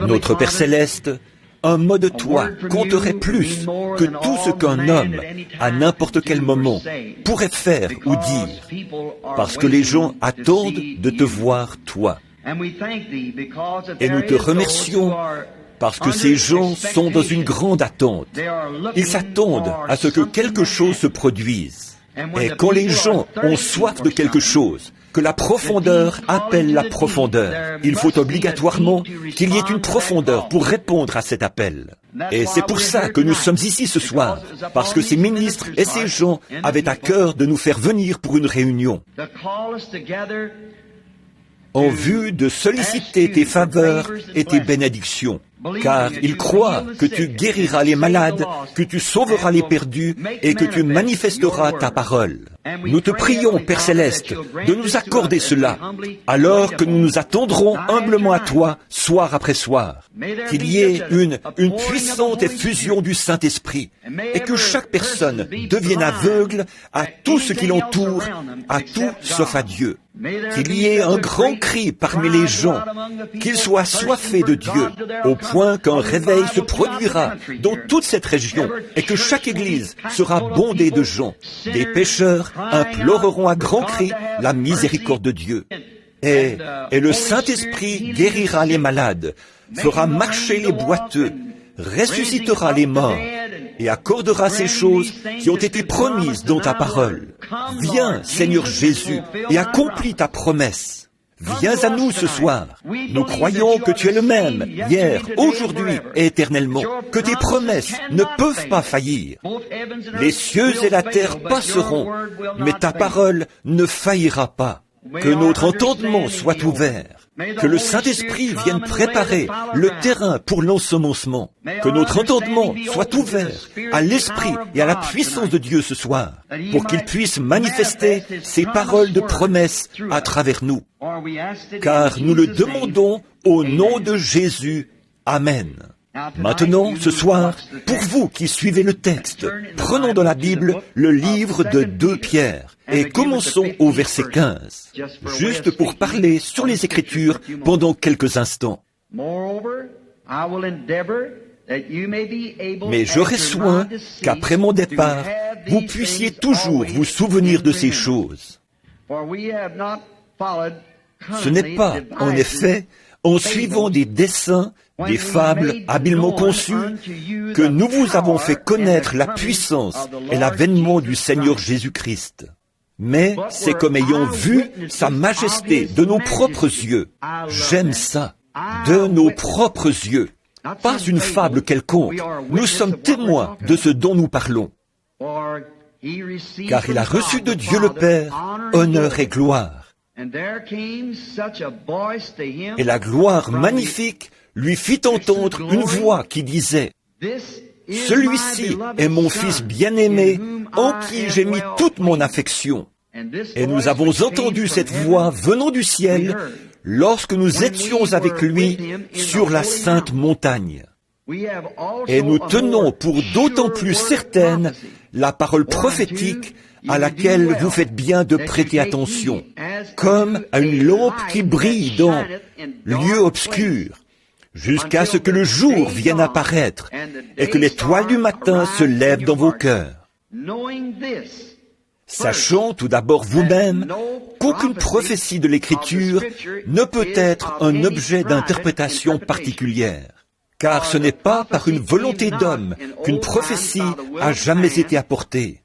Notre Père Céleste, un mot de toi compterait plus que tout ce qu'un homme, à n'importe quel moment, pourrait faire ou dire, parce que les gens attendent de te voir toi. Et nous te remercions parce que ces gens sont dans une grande attente. Ils s'attendent à ce que quelque chose se produise. Et quand les gens ont soif de quelque chose, que la profondeur appelle la profondeur, il faut obligatoirement qu'il y ait une profondeur pour répondre à cet appel. Et c'est pour ça que nous sommes ici ce soir, parce que ces ministres et ces gens avaient à cœur de nous faire venir pour une réunion, en vue de solliciter tes faveurs et tes bénédictions. Car ils croient que tu guériras les malades, que tu sauveras les perdus et que tu manifesteras ta parole. Nous te prions, Père Céleste, de nous accorder cela, alors que nous nous attendrons humblement à toi, soir après soir. Qu'il y ait une puissante effusion du Saint-Esprit, et que chaque personne devienne aveugle à tout ce qui l'entoure, à tout sauf à Dieu. Qu'il y ait un grand cri parmi les gens, qu'ils soient assoiffés de Dieu, au point qu'un réveil se produira dans toute cette région et que chaque église sera bondée de gens. Des pécheurs imploreront à grands cris la miséricorde de Dieu. Et le Saint-Esprit guérira les malades, fera marcher les boiteux, ressuscitera les morts et accordera ces choses qui ont été promises dans ta parole. Viens, Seigneur Jésus, et accomplis ta promesse. Viens à nous ce soir. Nous croyons que tu es le même, hier, aujourd'hui et éternellement, que tes promesses ne peuvent pas faillir. Les cieux et la terre passeront, mais ta parole ne faillira pas. Que notre entendement soit ouvert, que le Saint-Esprit vienne préparer le terrain pour l'ensemencement, que notre entendement soit ouvert à l'Esprit et à la puissance de Dieu ce soir, pour qu'il puisse manifester ses paroles de promesse à travers nous. Car nous le demandons au nom de Jésus. Amen. Maintenant, ce soir, pour vous qui suivez le texte, prenons dans la Bible le livre de 2 Pierre et commençons au verset 15, juste pour parler sur les Écritures pendant quelques instants. Mais j'aurai soin qu'après mon départ, vous puissiez toujours vous souvenir de ces choses. Ce n'est pas, en effet, en suivant des desseins, des fables habilement conçues, que nous vous avons fait connaître la puissance et l'avènement du Seigneur Jésus-Christ. Mais c'est comme ayant vu sa majesté de nos propres yeux. J'aime ça, de nos propres yeux. Pas une fable quelconque. Nous sommes témoins de ce dont nous parlons. Car il a reçu de Dieu le Père honneur et gloire. Et la gloire magnifique lui fit entendre une voix qui disait « Celui-ci est mon Fils bien-aimé, en qui j'ai mis toute mon affection. » Et nous avons entendu cette voix venant du ciel lorsque nous étions avec lui sur la sainte montagne. Et nous tenons pour d'autant plus certaine la parole prophétique à laquelle vous faites bien de prêter attention, comme à une lampe qui brille dans lieu obscur, jusqu'à ce que le jour vienne apparaître et que l'étoile du matin se lève dans vos cœurs. Sachant tout d'abord vous-même qu'aucune prophétie de l'Écriture ne peut être un objet d'interprétation particulière, car ce n'est pas par une volonté d'homme qu'une prophétie a jamais été apportée.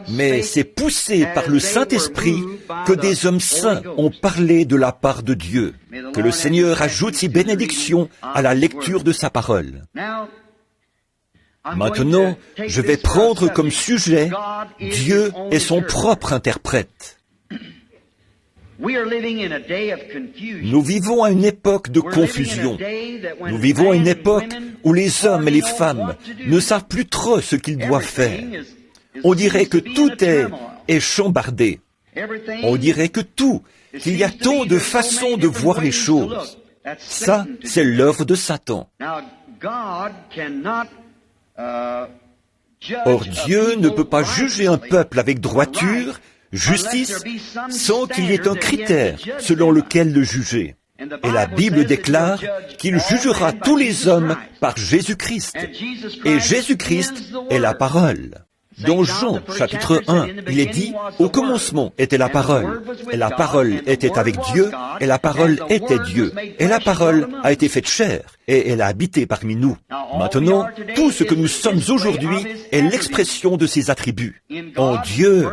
Mais c'est poussé par le Saint-Esprit que des hommes saints ont parlé de la part de Dieu. Que le Seigneur ajoute ses bénédictions à la lecture de sa parole. Maintenant, je vais prendre comme sujet Dieu et son propre interprète. Nous vivons à une époque de confusion. Nous vivons à une époque où les hommes et les femmes ne savent plus trop ce qu'ils doivent faire. On dirait que tout est chambardé. On dirait que qu'il y a tant de façons de voir les choses. Ça, c'est l'œuvre de Satan. Or, Dieu ne peut pas juger un peuple avec droiture, justice, sans qu'il y ait un critère selon lequel le juger. Et la Bible déclare qu'il jugera tous les hommes par Jésus-Christ. Et Jésus-Christ est la parole. Dans Jean, chapitre 1, il est dit, « Au commencement était la parole, et la parole était avec Dieu, et la parole était Dieu, et la parole a été faite chair, et elle a habité parmi nous. » Maintenant, tout ce que nous sommes aujourd'hui est l'expression de ses attributs. En Dieu,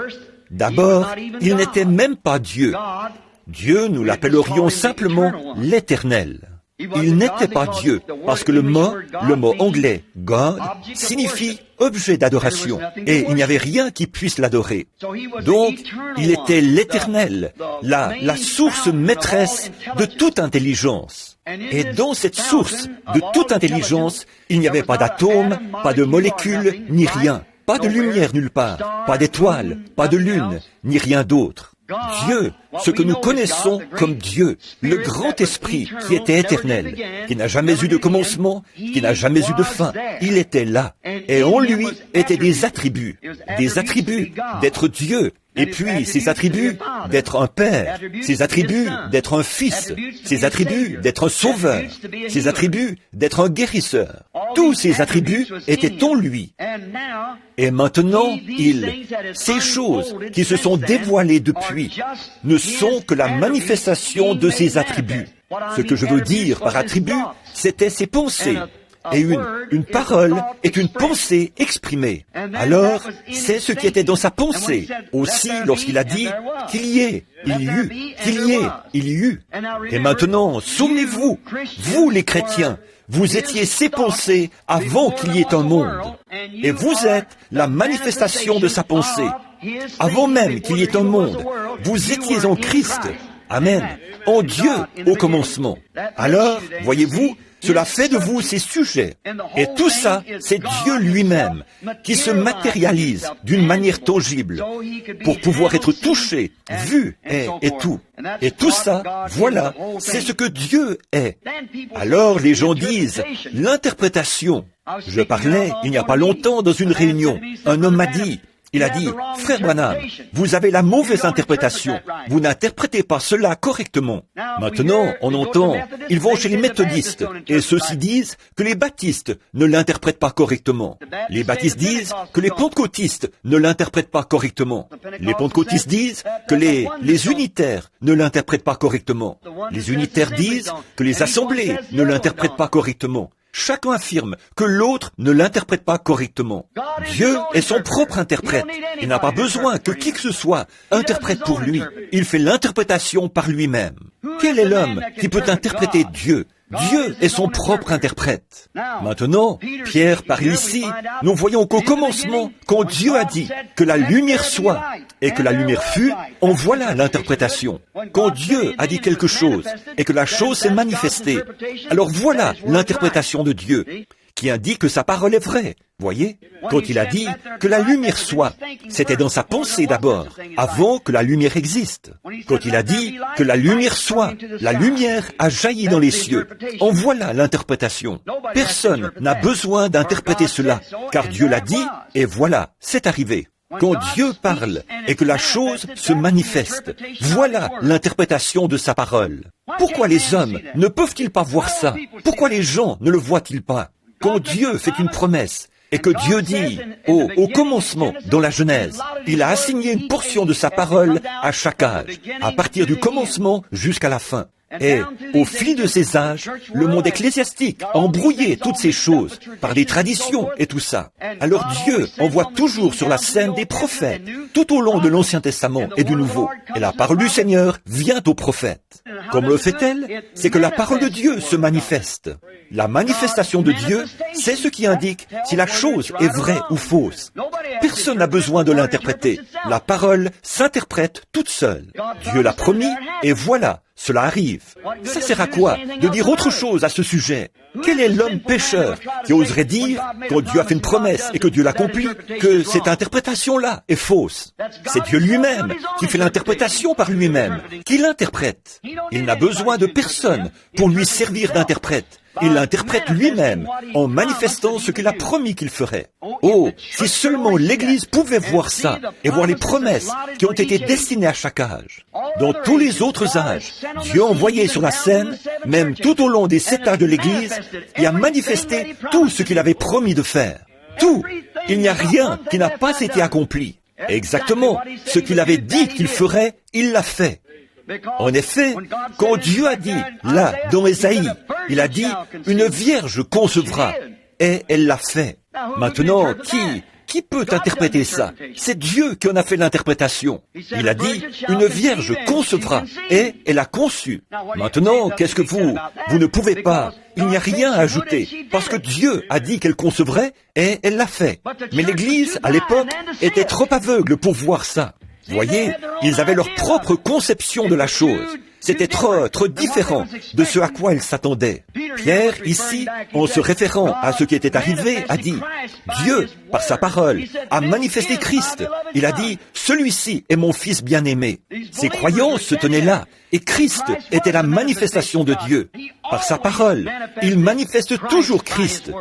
d'abord, il n'était même pas Dieu. Dieu, nous l'appellerions simplement l'Éternel. Il n'était pas Dieu, parce que le mot anglais « God » signifie objet d'adoration, et il n'y avait rien qui puisse l'adorer. Donc, il était l'Éternel, la source maîtresse de toute intelligence. Et dans cette source de toute intelligence, il n'y avait pas d'atomes, pas de molécules, ni rien. Pas de lumière nulle part, pas d'étoiles, pas de lune, ni rien d'autre. Dieu, ce que nous connaissons comme Dieu, le grand esprit qui était éternel, qui n'a jamais eu de commencement, qui n'a jamais eu de fin, il était là. Et en lui étaient des attributs d'être Dieu, et puis ses attributs d'être un père, ses attributs d'être un fils, ses attributs d'être un sauveur, ses attributs d'être un guérisseur. Tous ces attributs étaient en lui. Et maintenant, ces choses qui se sont dévoilées depuis ne sont que la manifestation de ses attributs. Ce que je veux dire par attribut, c'était ses pensées. Et une parole est une pensée exprimée. Alors, c'est ce qui était dans sa pensée. Aussi, lorsqu'il a dit qu'il y ait, il y eut, qu'il y ait, il y eut. Et maintenant, souvenez-vous, vous les chrétiens, vous étiez ses pensées avant qu'il y ait un monde. Et vous êtes la manifestation de sa pensée. Avant même qu'il y ait un monde, vous étiez en Christ. Amen. En Dieu au commencement. Alors, voyez-vous, cela fait de vous ses sujets. Et tout ça, c'est Dieu lui-même qui se matérialise d'une manière tangible pour pouvoir être touché, vu et tout. Et tout ça, voilà, c'est ce que Dieu est. Alors les gens disent, l'interprétation. Je parlais il n'y a pas longtemps dans une réunion. Un homme m'a dit, il a dit, « Frère Branham, vous avez la mauvaise interprétation. Vous n'interprétez pas cela correctement. » Maintenant, on entend, ils vont chez les méthodistes, et ceux-ci disent que les baptistes ne l'interprètent pas correctement. Les baptistes disent que les pentecôtistes ne l'interprètent pas correctement. Les pentecôtistes disent que les unitaires ne l'interprètent pas correctement. Les unitaires disent que les assemblées ne l'interprètent pas correctement. Chacun affirme que l'autre ne l'interprète pas correctement. Dieu est son propre interprète. Il n'a pas besoin que qui que ce soit interprète pour lui. Il fait l'interprétation par lui-même. Quel est l'homme qui peut interpréter Dieu? Dieu est son propre interprète. Maintenant, Pierre parle ici, nous voyons qu'au commencement, quand Dieu a dit que la lumière soit et que la lumière fut, en voilà l'interprétation. Quand Dieu a dit quelque chose et que la chose s'est manifestée, alors voilà l'interprétation de Dieu qui indique que sa parole est vraie. Voyez, quand il a dit que la lumière soit, c'était dans sa pensée d'abord, avant que la lumière existe. Quand il a dit que la lumière soit, la lumière a jailli dans les cieux. En voilà l'interprétation. Personne n'a besoin d'interpréter cela, car Dieu l'a dit, et voilà, c'est arrivé. Quand Dieu parle et que la chose se manifeste, voilà l'interprétation de sa parole. Pourquoi les hommes ne peuvent-ils pas voir ça? Pourquoi les gens ne le voient-ils pas? Quand Dieu fait une promesse, et que Dieu dit, au commencement, dans la Genèse, il a assigné une portion de sa parole à chaque âge, à partir du commencement jusqu'à la fin. Et, au fil de ces âges, le monde ecclésiastique a embrouillé toutes ces choses par des traditions et tout ça. Alors Dieu envoie toujours sur la scène des prophètes, tout au long de l'Ancien Testament et du Nouveau. Et la parole du Seigneur vient aux prophètes. Comme le fait-elle? C'est que la parole de Dieu se manifeste. La manifestation de Dieu, c'est ce qui indique si la chose est vraie ou fausse. Personne n'a besoin de l'interpréter. La parole s'interprète toute seule. Dieu l'a promis, et voilà, cela arrive. Ça sert à quoi de dire autre chose à ce sujet? Quel est l'homme pécheur qui oserait dire, quand Dieu a fait une promesse et que Dieu l'accomplit, que cette interprétation-là est fausse? C'est Dieu lui-même qui fait l'interprétation par lui-même, qui l'interprète. Il n'a besoin de personne pour lui servir d'interprète. il l'interprète lui-même en manifestant ce qu'il a promis qu'il ferait. Oh, si seulement l'Église pouvait voir ça et voir les promesses qui ont été destinées à chaque âge. Dans tous les autres âges, Dieu a envoyé sur la scène, même tout au long des 7 âges de l'Église, et a manifesté tout ce qu'il avait promis de faire. Tout. Il n'y a rien qui n'a pas été accompli. Exactement. Ce qu'il avait dit qu'il ferait, il l'a fait. En effet, quand Dieu a dit, là, dans Ésaïe, il a dit, une vierge concevra, et elle l'a fait. Maintenant, qui peut interpréter ça? C'est Dieu qui en a fait l'interprétation. Il a dit, une vierge concevra, et elle a conçu. Maintenant, qu'est-ce que vous ne pouvez pas, il n'y a rien à ajouter, parce que Dieu a dit qu'elle concevrait, et elle l'a fait. Mais l'Église, à l'époque, était trop aveugle pour voir ça. Voyez, ils avaient leur propre conception de la chose. C'était trop différent de ce à quoi ils s'attendaient. Pierre, ici, en se référant à ce qui était arrivé, a dit, Dieu, par sa parole, a manifesté Christ. Il a dit, celui-ci est mon Fils bien-aimé. Ses croyances se tenaient là, et Christ était la manifestation de Dieu. Par sa parole, il manifeste toujours Christ,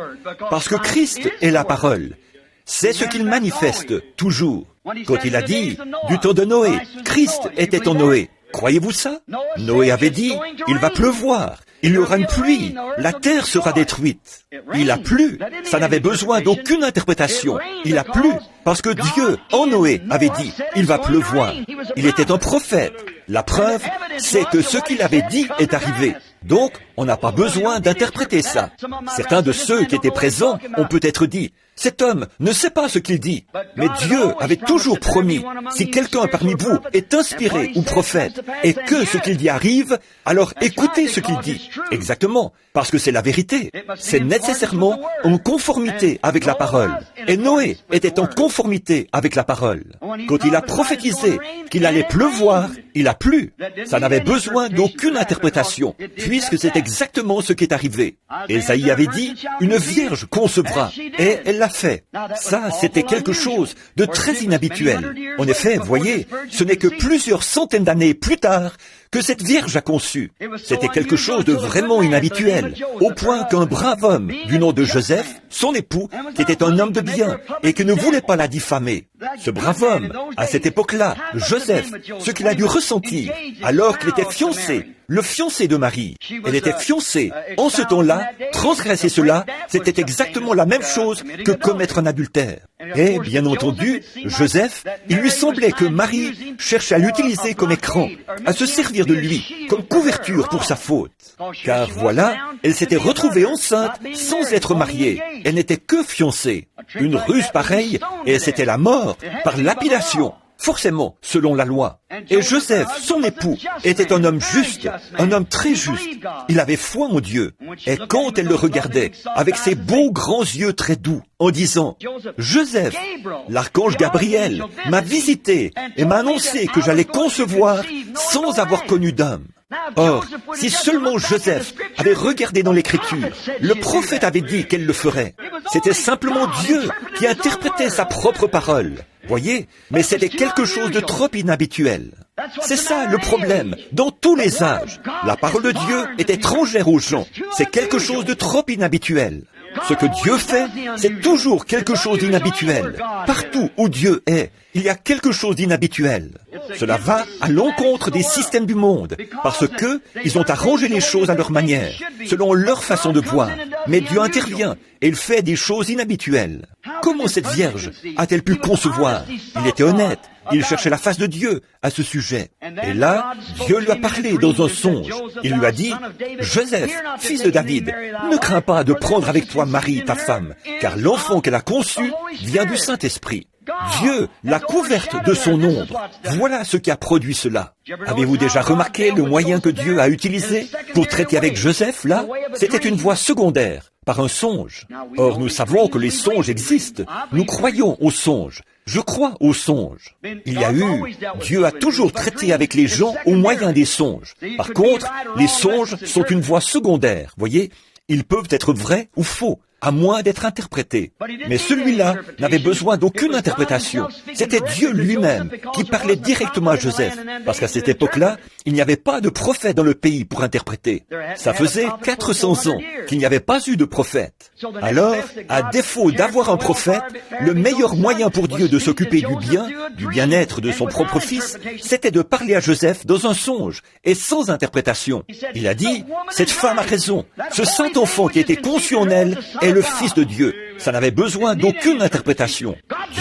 parce que Christ est la parole. C'est ce qu'il manifeste toujours. Quand il a dit, du temps de Noé, Christ était en Noé. Croyez-vous ça? Noé avait dit, il va pleuvoir, il y aura une pluie, la terre sera détruite. Il a plu, ça n'avait besoin d'aucune interprétation. Il a plu, parce que Dieu, en Noé, avait dit, il va pleuvoir. Il était un prophète. La preuve, c'est que ce qu'il avait dit est arrivé. Donc, on n'a pas besoin d'interpréter ça. Certains de ceux qui étaient présents ont peut-être dit, cet homme ne sait pas ce qu'il dit. Mais Dieu avait toujours promis, si quelqu'un parmi vous est inspiré ou prophète, et que ce qu'il dit arrive, alors écoutez ce qu'il dit. Exactement, parce que c'est la vérité. C'est nécessairement en conformité avec la parole. Et Noé était en conformité avec la parole. Quand il a prophétisé qu'il allait pleuvoir, il a plu. Ça n'avait besoin d'aucune interprétation, puisque c'est exactement ce qui est arrivé. Ésaïe avait dit, une vierge concevra, et elle l'a fait. Ça, c'était quelque chose de très inhabituel. En effet, voyez, ce n'est que plusieurs centaines d'années plus tard que cette vierge a conçu. C'était quelque chose de vraiment inhabituel, au point qu'un brave homme du nom de Joseph, son époux, qui était un homme de bien et qui ne voulait pas la diffamer, ce brave homme, à cette époque-là, Joseph, ce qu'il a dû ressentir alors qu'il était fiancé, le fiancé de Marie. Elle était fiancée. En ce temps-là, transgresser cela, c'était exactement la même chose que commettre un adultère. Et, bien entendu, Joseph, il lui semblait que Marie cherchait à l'utiliser comme écran, à se servir de lui, comme couverture pour sa faute. Car voilà, elle s'était retrouvée enceinte sans être mariée. Elle n'était que fiancée. Une ruse pareille, et c'était la mort, par lapidation. Forcément, selon la loi. Et Joseph, son époux, était un homme juste, un homme très juste. Il avait foi en Dieu. Et quand elle le regardait, avec ses beaux grands yeux très doux, en disant, « Joseph, l'archange Gabriel m'a visité et m'a annoncé que j'allais concevoir sans avoir connu d'homme. » Or, si seulement Joseph avait regardé dans l'Écriture, le prophète avait dit qu'elle le ferait. C'était simplement Dieu qui interprétait sa propre parole. Voyez, mais c'était quelque chose de trop inhabituel. C'est ça le problème, dans tous les âges. La parole de Dieu est étrangère aux gens. C'est quelque chose de trop inhabituel. Ce que Dieu fait, c'est toujours quelque chose d'inhabituel. Partout où Dieu est, il y a quelque chose d'inhabituel. Cela va à l'encontre des systèmes du monde, parce que ils ont arrangé les choses à leur manière, selon leur façon de voir. Mais Dieu intervient et il fait des choses inhabituelles. Comment cette vierge a-t-elle pu concevoir? Il était honnête. Il cherchait la face de Dieu à ce sujet. Et là, Dieu lui a parlé dans un songe. Il lui a dit, « Joseph, fils de David, ne crains pas de prendre avec toi Marie, ta femme, car l'enfant qu'elle a conçu vient du Saint-Esprit. Dieu l'a couverte de son ombre. Voilà ce qui a produit cela. » Avez-vous déjà remarqué le moyen que Dieu a utilisé pour traiter avec Joseph, là? C'était une voie secondaire, par un songe. Or, nous savons que les songes existent. Nous croyons aux songes. Je crois aux songes. Dieu a toujours traité avec les gens au moyen des songes. Par contre, les songes sont une voie secondaire, voyez? Ils peuvent être vrais ou faux. à moins d'être interprété. Mais celui-là n'avait besoin d'aucune interprétation. C'était Dieu lui-même qui parlait directement à Joseph, parce qu'à cette époque-là, il n'y avait pas de prophète dans le pays pour interpréter. Ça faisait 400 ans qu'il n'y avait pas eu de prophète. Alors, à défaut d'avoir un prophète, le meilleur moyen pour Dieu de s'occuper du bien-être de son propre fils, c'était de parler à Joseph dans un songe et sans interprétation. Il a dit, cette femme a raison, ce saint enfant qui était conçu en elle est le Fils de Dieu. Ça n'avait besoin d'aucune interprétation.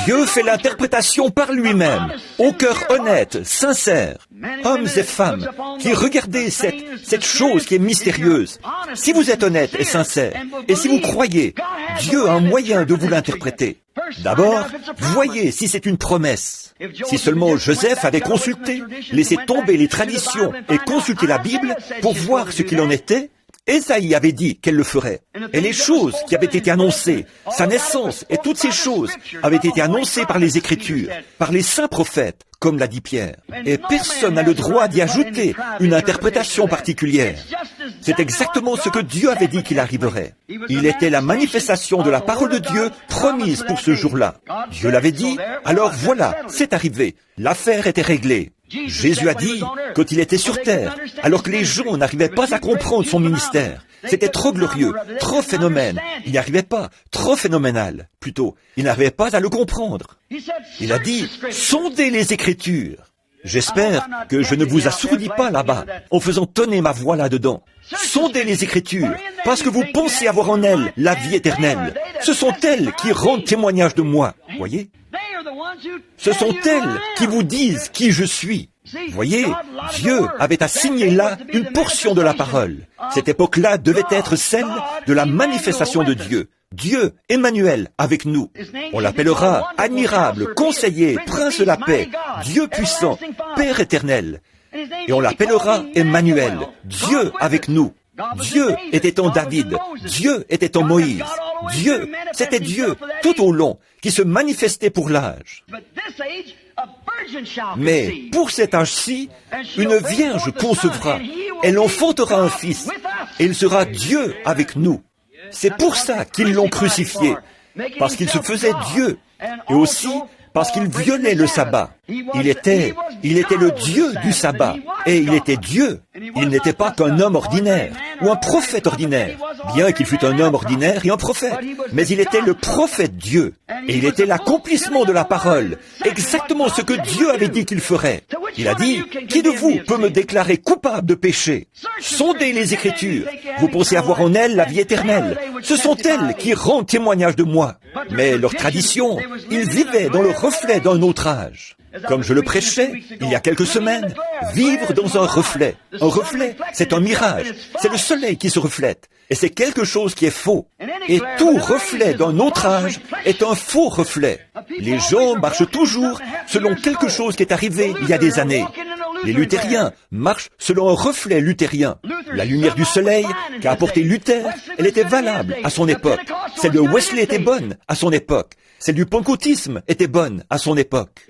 Dieu fait l'interprétation par lui-même, au cœur honnête, sincère. Hommes et femmes qui regardez cette chose qui est mystérieuse. Si vous êtes honnête et sincère, et si vous croyez, Dieu a un moyen de vous l'interpréter. D'abord, voyez si c'est une promesse. Si seulement Joseph avait consulté, laissé tomber les traditions et consulté la Bible pour voir ce qu'il en était, Ésaïe avait dit qu'elle le ferait. Et les choses qui avaient été annoncées, sa naissance et toutes ces choses avaient été annoncées par les Écritures, par les saints prophètes, comme l'a dit Pierre. Et personne n'a le droit d'y ajouter une interprétation particulière. C'est exactement ce que Dieu avait dit qu'il arriverait. Il était la manifestation de la parole de Dieu promise pour ce jour-là. Dieu l'avait dit, alors voilà, c'est arrivé. L'affaire était réglée. Jésus a dit, quand il était sur terre, alors que les gens n'arrivaient pas à comprendre son ministère, c'était trop glorieux, trop phénomène. Il n'y arrivait pas, trop phénoménal, plutôt. Il n'arrivait pas à le comprendre. Il a dit, sondez les Écritures. J'espère que je ne vous assourdis pas là-bas, en faisant tonner ma voix là-dedans. Sondez les Écritures, parce que vous pensez avoir en elles la vie éternelle. Ce sont elles qui rendent témoignage de moi, voyez ? Ce sont elles qui vous disent qui je suis. Voyez, Dieu avait assigné là une portion de la parole. Cette époque-là devait être celle de la manifestation de Dieu. Dieu, Emmanuel, avec nous. On l'appellera admirable, conseiller, prince de la paix, Dieu puissant, Père éternel. Et on l'appellera Emmanuel, Dieu avec nous. Dieu était en David, Dieu était en Moïse. Dieu, c'était Dieu tout au long, qui se manifestait pour l'âge. Mais pour cet âge-ci, une vierge concevra, elle enfantera un fils, et il sera Dieu avec nous. C'est pour ça qu'ils l'ont crucifié, parce qu'il se faisait Dieu, et aussi parce qu'il violait le sabbat. Il était le Dieu du sabbat, et il était Dieu. Il n'était pas qu'un homme ordinaire, ou un prophète ordinaire, bien qu'il fût un homme ordinaire et un prophète, mais il était le prophète Dieu, et il était l'accomplissement de la parole, exactement ce que Dieu avait dit qu'il ferait. Il a dit, qui de vous peut me déclarer coupable de péché? Sondez les Écritures, vous pensez avoir en elles la vie éternelle. Ce sont elles qui rendent témoignage de moi. Mais leur tradition, ils vivaient dans le reflet d'un autre âge. Comme je le prêchais il y a quelques semaines, vivre dans un reflet. Un reflet, c'est un mirage. C'est le soleil qui se reflète. Et c'est quelque chose qui est faux. Et tout reflet d'un autre âge est un faux reflet. Les gens marchent toujours selon quelque chose qui est arrivé il y a des années. Les luthériens marchent selon un reflet luthérien. La lumière du soleil qu'a apporté Luther, elle était valable à son époque. Celle de Wesley était bonne à son époque. Celle du pentecôtisme était bonne à son époque.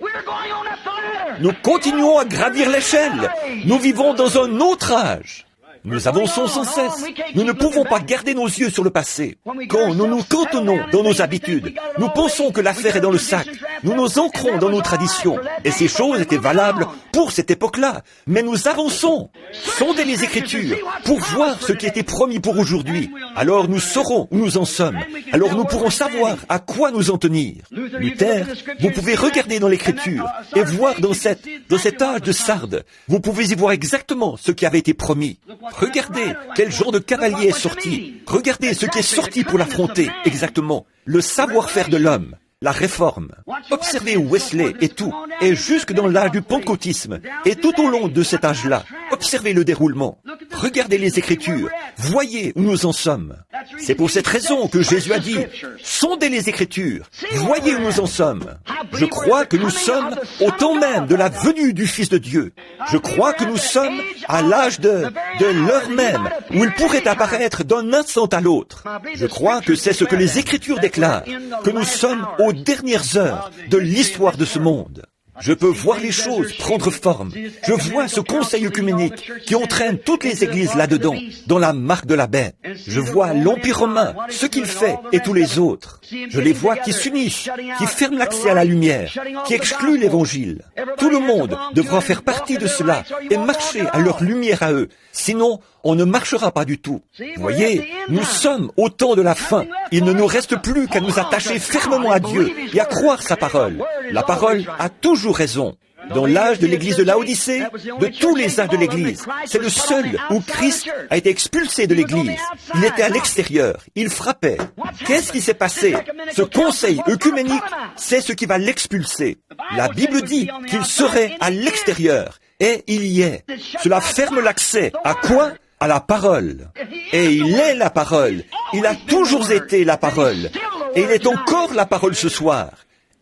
Nous continuons à gravir l'échelle. Nous vivons dans un autre âge. Nous avançons sans cesse. Nous ne pouvons pas garder nos yeux sur le passé. Quand nous nous cantonnons dans nos habitudes, nous pensons que l'affaire est dans le sac. Nous nous ancrons dans nos traditions. Et ces choses étaient valables pour cette époque-là. Mais nous avançons. Sondez les Écritures pour voir ce qui était promis pour aujourd'hui. Alors nous saurons où nous en sommes. Alors nous pourrons savoir à quoi nous en tenir. Luther, vous pouvez regarder dans l'Écriture et voir dans cet âge de Sardes, vous pouvez y voir exactement ce qui avait été promis. Regardez quel genre de cavalier est sorti. Regardez ce qui est sorti pour l'affronter, exactement. Le savoir-faire de l'homme, la réforme. Observez Wesley et tout, et jusque dans l'âge du pentecôtisme, et tout au long de cet âge-là. Observez le déroulement. Regardez les Écritures. Voyez où nous en sommes. C'est pour cette raison que Jésus a dit, sondez les Écritures. Voyez où nous en sommes. Je crois que nous sommes au temps même de la venue du Fils de Dieu. Je crois que nous sommes à l'âge de l'heure même où il pourrait apparaître d'un instant à l'autre. Je crois que c'est ce que les Écritures déclarent, que nous sommes aux dernières heures de l'histoire de ce monde. Je peux voir les choses prendre forme. Je vois ce conseil œcuménique qui entraîne toutes les églises là-dedans, dans la marque de la bête. Je vois l'Empire romain, ce qu'il fait et tous les autres. Je les vois qui s'unissent, qui ferment l'accès à la lumière, qui excluent l'Évangile. Tout le monde devra faire partie de cela et marcher à leur lumière à eux. Sinon, on ne marchera pas du tout. Voyez, nous sommes au temps de la fin. Il ne nous reste plus qu'à nous attacher fermement à Dieu et à croire sa parole. La parole a toujours raison. Dans l'âge de l'église de Laodicée, de tous les âges de l'église, c'est le seul où Christ a été expulsé de l'église. Il était à l'extérieur, il frappait. Qu'est-ce qui s'est passé? Ce conseil œcuménique, c'est ce qui va l'expulser. La Bible dit qu'il serait à l'extérieur, et il y est. Cela ferme l'accès. À quoi? À la parole. Et il est la parole. Il a toujours été la parole. Et il est encore la parole ce soir.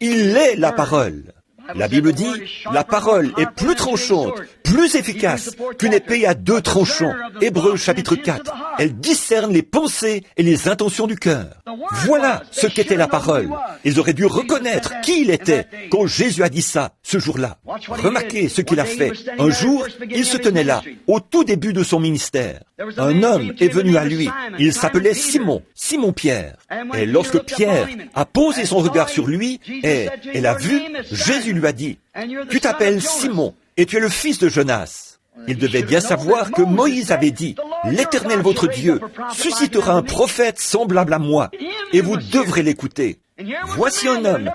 Il est la parole. La Bible dit, la parole est plus tranchante, plus efficace qu'une épée à 2 tranchants. Hébreux chapitre 4. Elle discerne les pensées et les intentions du cœur. Voilà ce qu'était la parole. Ils auraient dû reconnaître qui il était quand Jésus a dit ça, ce jour-là. Remarquez ce qu'il a fait. Un jour, il se tenait là, au tout début de son ministère. Un homme est venu à lui. Il s'appelait Simon, Simon Pierre. Et lorsque Pierre a posé son regard sur lui et l'a vu, Jésus lui a dit, « Tu t'appelles Simon et tu es le fils de Jonas. » Il devait bien savoir que Moïse avait dit, « L'Éternel votre Dieu suscitera un prophète semblable à moi, et vous devrez l'écouter. » Voici un homme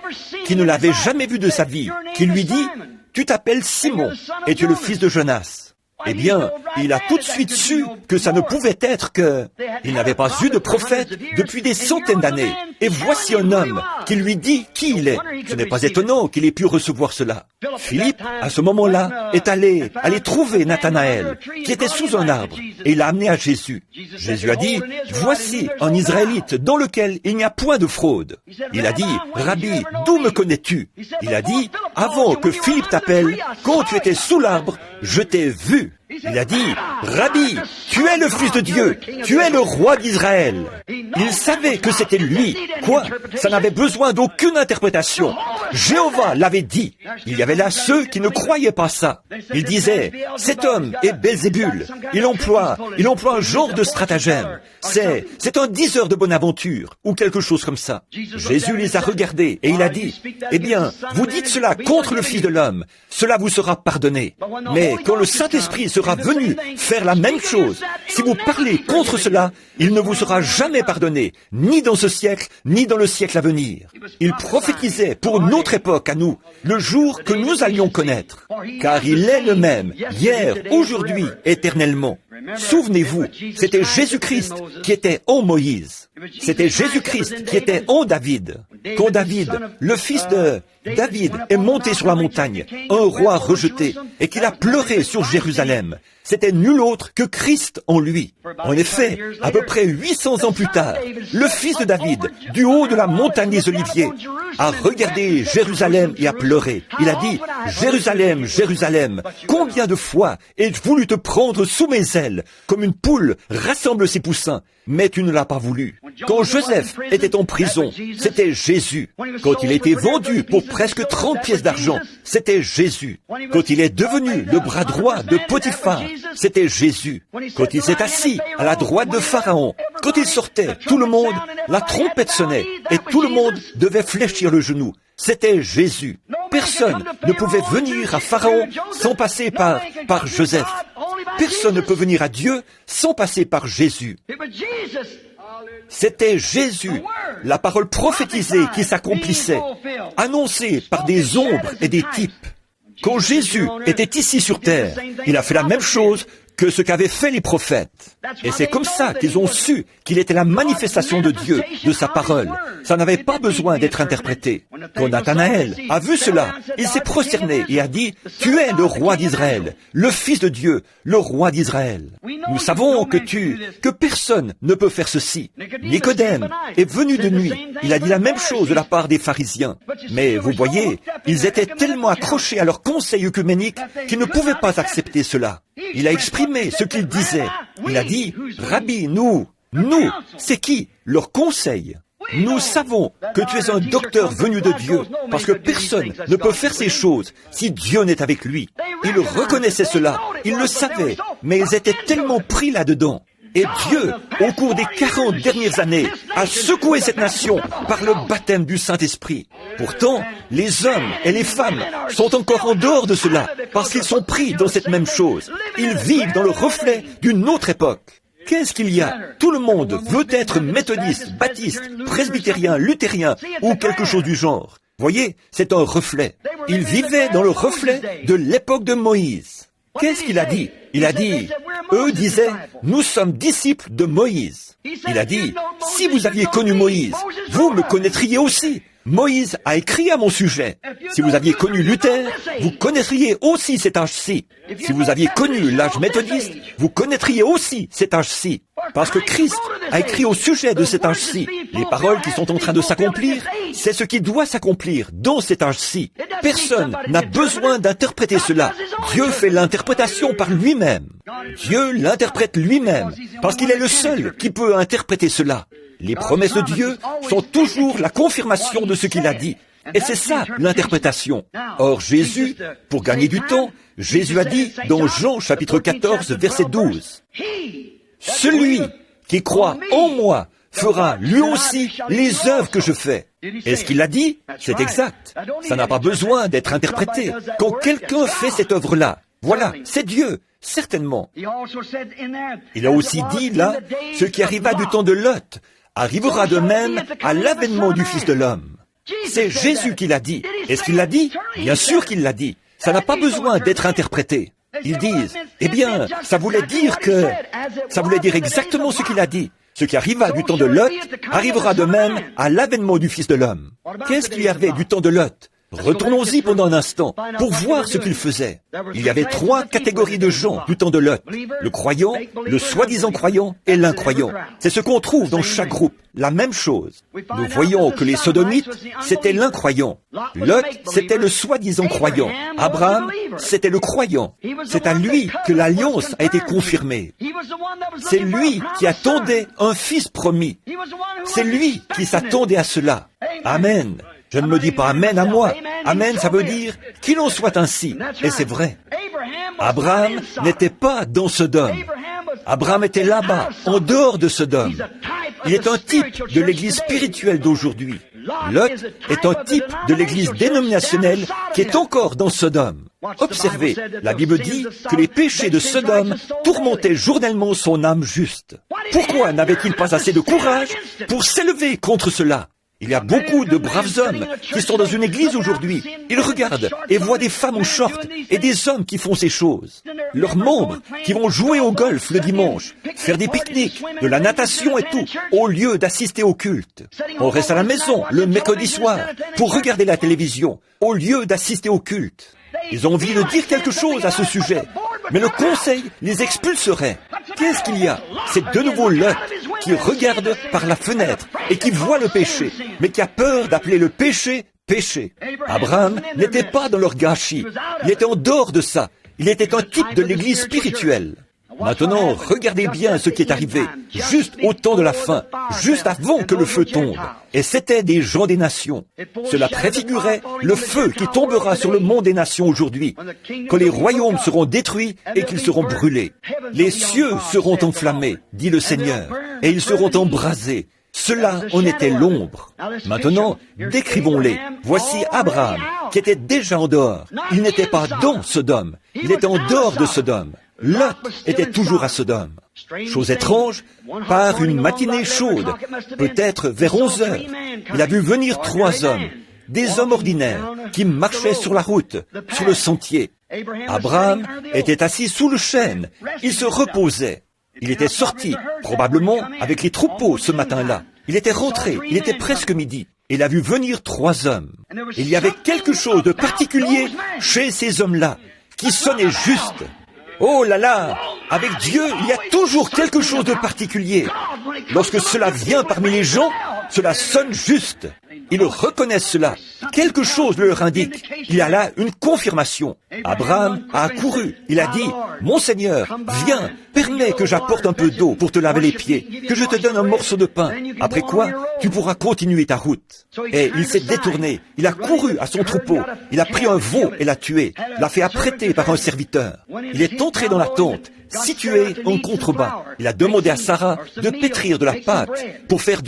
qui ne l'avait jamais vu de sa vie, qui lui dit, « Tu t'appelles Simon et tu es le fils de Jonas. » Eh bien, il a tout de suite su que ça ne pouvait être que... Il n'avait pas eu de prophète depuis des centaines d'années. Et voici un homme qui lui dit qui il est. Ce n'est pas étonnant qu'il ait pu recevoir cela. Philippe, à ce moment-là, est allé trouver Nathanaël, qui était sous un arbre, et il l'a amené à Jésus. Jésus a dit, « Voici un Israélite dans lequel il n'y a point de fraude. » Il a dit, « Rabbi, d'où me connais-tu » Il a dit, « Avant que Philippe t'appelle, quand tu étais sous l'arbre, je t'ai vu. » Il a dit, « Rabbi, tu es le Fils de Dieu, tu es le roi d'Israël. » Il savait que c'était lui. Quoi? Ça n'avait besoin d'aucune interprétation. Jéhovah l'avait dit. Il y avait là ceux qui ne croyaient pas ça. Ils disaient, « Cet homme est Belzébul. Il emploie un genre de stratagème. C'est un diseur de bonne aventure, ou quelque chose comme ça. » Jésus les a regardés et il a dit, « Eh bien, vous dites cela contre le Fils de l'homme. Cela vous sera pardonné. Mais quand le Saint-Esprit sera venu faire la même chose, si vous parlez contre cela, il ne vous sera jamais pardonné, ni dans ce siècle, ni dans le siècle à venir. » Il prophétisait pour notre époque à nous, le jour que nous allions connaître. Car il est le même, hier, aujourd'hui, éternellement. Souvenez-vous, c'était Jésus-Christ qui était en Moïse. C'était Jésus-Christ qui était en David. Quand David, le fils de David, est monté sur la montagne, un roi rejeté, et qu'il a pleuré sur Jérusalem, c'était nul autre que Christ en lui. En effet, à peu près 800 ans plus tard, le fils de David, du haut de la montagne des Oliviers, a regardé Jérusalem et a pleuré. Il a dit, « Jérusalem, Jérusalem, combien de fois ai-je voulu te prendre sous mes ailes, comme une poule rassemble ses poussins, mais tu ne l'as pas voulu. » Quand Joseph était en prison, c'était Jésus. Quand il était vendu pour presque 30 pièces d'argent, c'était Jésus. Quand il est devenu le bras droit de Potiphar, c'était Jésus. Quand il s'est assis à la droite de Pharaon, quand il sortait, tout le monde, la trompette sonnait, et tout le monde devait fléchir le genou. C'était Jésus. Personne ne pouvait venir à Pharaon sans passer par Joseph. Personne ne peut venir à Dieu sans passer par Jésus. C'était Jésus, la parole prophétisée qui s'accomplissait, annoncée par des ombres et des types. Quand Jésus était ici sur terre, il a fait la même chose que ce qu'avaient fait les prophètes. Et c'est comme ça qu'ils ont su qu'il était la manifestation de Dieu, de sa parole. Ça n'avait pas besoin d'être interprété. Quand Nathanaël a vu cela, il s'est prosterné et a dit, « Tu es le roi d'Israël, le Fils de Dieu, le roi d'Israël. » Nous savons que personne ne peut faire ceci. Nicodème est venu de nuit. Il a dit la même chose de la part des pharisiens. Mais vous voyez, ils étaient tellement accrochés à leur conseil œcuménique qu'ils ne pouvaient pas accepter cela. Il a exprimé ce qu'il disait. Il a dit, « Rabbi, nous, c'est qui? Leur conseil. Nous savons que tu es un docteur venu de Dieu, parce que personne ne peut faire ces choses si Dieu n'est avec lui. Ils reconnaissaient cela, ils le savaient, mais ils étaient tellement pris là-dedans. Et Dieu, au cours des 40 dernières années, a secoué cette nation par le baptême du Saint-Esprit. Pourtant, les hommes et les femmes sont encore en dehors de cela, parce qu'ils sont pris dans cette même chose. Ils vivent dans le reflet d'une autre époque. Qu'est-ce qu'il y a? Tout le monde veut être méthodiste, baptiste, presbytérien, luthérien ou quelque chose du genre. Voyez, c'est un reflet. Ils vivaient dans le reflet de l'époque de Moïse. Qu'est-ce qu'il a dit? Il a dit, eux disaient, nous sommes disciples de Moïse. Il a dit, si vous aviez connu Moïse, vous me connaîtriez aussi. Moïse a écrit à mon sujet. Si vous aviez connu Luther, vous connaîtriez aussi cet âge-ci. Si vous aviez connu l'âge méthodiste, vous connaîtriez aussi cet âge-ci. Parce que Christ a écrit au sujet de cet âge-ci. Les paroles qui sont en train de s'accomplir, c'est ce qui doit s'accomplir dans cet âge-ci. Personne n'a besoin d'interpréter cela. Dieu fait l'interprétation par lui-même. Dieu l'interprète lui-même, parce qu'il est le seul qui peut interpréter cela. Les promesses de Dieu sont toujours la confirmation de ce qu'il a dit. Et c'est ça, l'interprétation. Or, Jésus, pour gagner du temps, Jésus a dit dans Jean chapitre 14, verset 12, « Celui qui croit en moi fera lui aussi les œuvres que je fais. » Est-ce qu'il a dit? C'est exact. Ça n'a pas besoin d'être interprété. Quand quelqu'un fait cette œuvre-là, voilà, c'est Dieu, certainement. Il a aussi dit là, ce qui arriva du temps de Lot arrivera de même à l'avènement du Fils de l'homme. C'est Jésus qui l'a dit. Est-ce qu'il l'a dit? Bien sûr qu'il l'a dit. Ça n'a pas besoin d'être interprété. Ils disent, eh bien, ça voulait dire exactement ce qu'il a dit. Ce qui arriva du temps de Lot arrivera de même à l'avènement du Fils de l'homme. Qu'est-ce qu'il y avait du temps de Lot? Retournons-y pendant un instant pour voir ce qu'il faisait. Il y avait 3 catégories de gens du temps de Lot. Le croyant, le soi-disant croyant et l'incroyant. C'est ce qu'on trouve dans chaque groupe. La même chose. Nous voyons que les sodomites, c'était l'incroyant. Lot, c'était le soi-disant croyant. Abraham, c'était le croyant. C'est à lui que l'alliance a été confirmée. C'est lui qui attendait un fils promis. C'est lui qui s'attendait à cela. Amen. Je ne me dis pas Amen à moi. Amen, ça veut dire qu'il en soit ainsi. Et c'est vrai. Abraham n'était pas dans Sodome. Abraham était là-bas, en dehors de Sodome. Il est un type de l'église spirituelle d'aujourd'hui. Lot est un type de l'église dénominationnelle qui est encore dans Sodome. Observez, la Bible dit que les péchés de Sodome tourmentaient journellement son âme juste. Pourquoi n'avait-il pas assez de courage pour s'élever contre cela? Il y a beaucoup de braves hommes qui sont dans une église aujourd'hui. Ils regardent et voient des femmes en short et des hommes qui font ces choses. Leurs membres qui vont jouer au golf le dimanche, faire des pique-niques, de la natation et tout, au lieu d'assister au culte. On reste à la maison le mercredi soir pour regarder la télévision, au lieu d'assister au culte. Ils ont envie de dire quelque chose à ce sujet, mais le conseil les expulserait. Qu'est-ce qu'il y a? C'est de nouveau Lot qui regarde par la fenêtre et qui voit le péché, mais qui a peur d'appeler le péché péché. Abraham n'était pas dans leur gâchis. Il était en dehors de ça. Il était un type de l'église spirituelle. Maintenant, regardez bien ce qui est arrivé, juste au temps de la fin, juste avant que le feu tombe. Et c'étaient des gens des nations. Cela préfigurait le feu qui tombera sur le monde des nations aujourd'hui, quand les royaumes seront détruits et qu'ils seront brûlés. Les cieux seront enflammés, dit le Seigneur, et ils seront embrasés. Cela en était l'ombre. Maintenant, décrivons-les. Voici Abraham, qui était déjà en dehors. Il n'était pas dans Sodome, il était en dehors de Sodome. Lot était toujours à Sodome. Chose étrange, par une matinée chaude, peut-être vers 11 heures, il a vu venir 3 hommes, des hommes ordinaires, qui marchaient sur la route, sur le sentier. Abraham était assis sous le chêne, il se reposait. Il était sorti, probablement avec les troupeaux ce matin-là. Il était rentré, il était presque midi. Il a vu venir 3 hommes. Il y avait quelque chose de particulier chez ces hommes-là, qui sonnait juste. Oh là là! Avec Dieu, il y a toujours quelque chose de particulier. Lorsque cela vient parmi les gens, cela sonne juste. Ils reconnaissent cela. quelque chose leur indique. Il y a là une confirmation. Abraham a accouru. Il a dit, « Mon Seigneur, viens, permets que j'apporte un peu d'eau pour te laver les pieds, que je te donne un morceau de pain. Après quoi, tu pourras continuer ta route. » Et il s'est détourné. Il a couru à son troupeau. Il a pris un veau et l'a tué. L'a fait apprêter par un serviteur. Il est entré dans la tente, situé en contrebas. Il a demandé à Sarah de pétrir de la pâte pour faire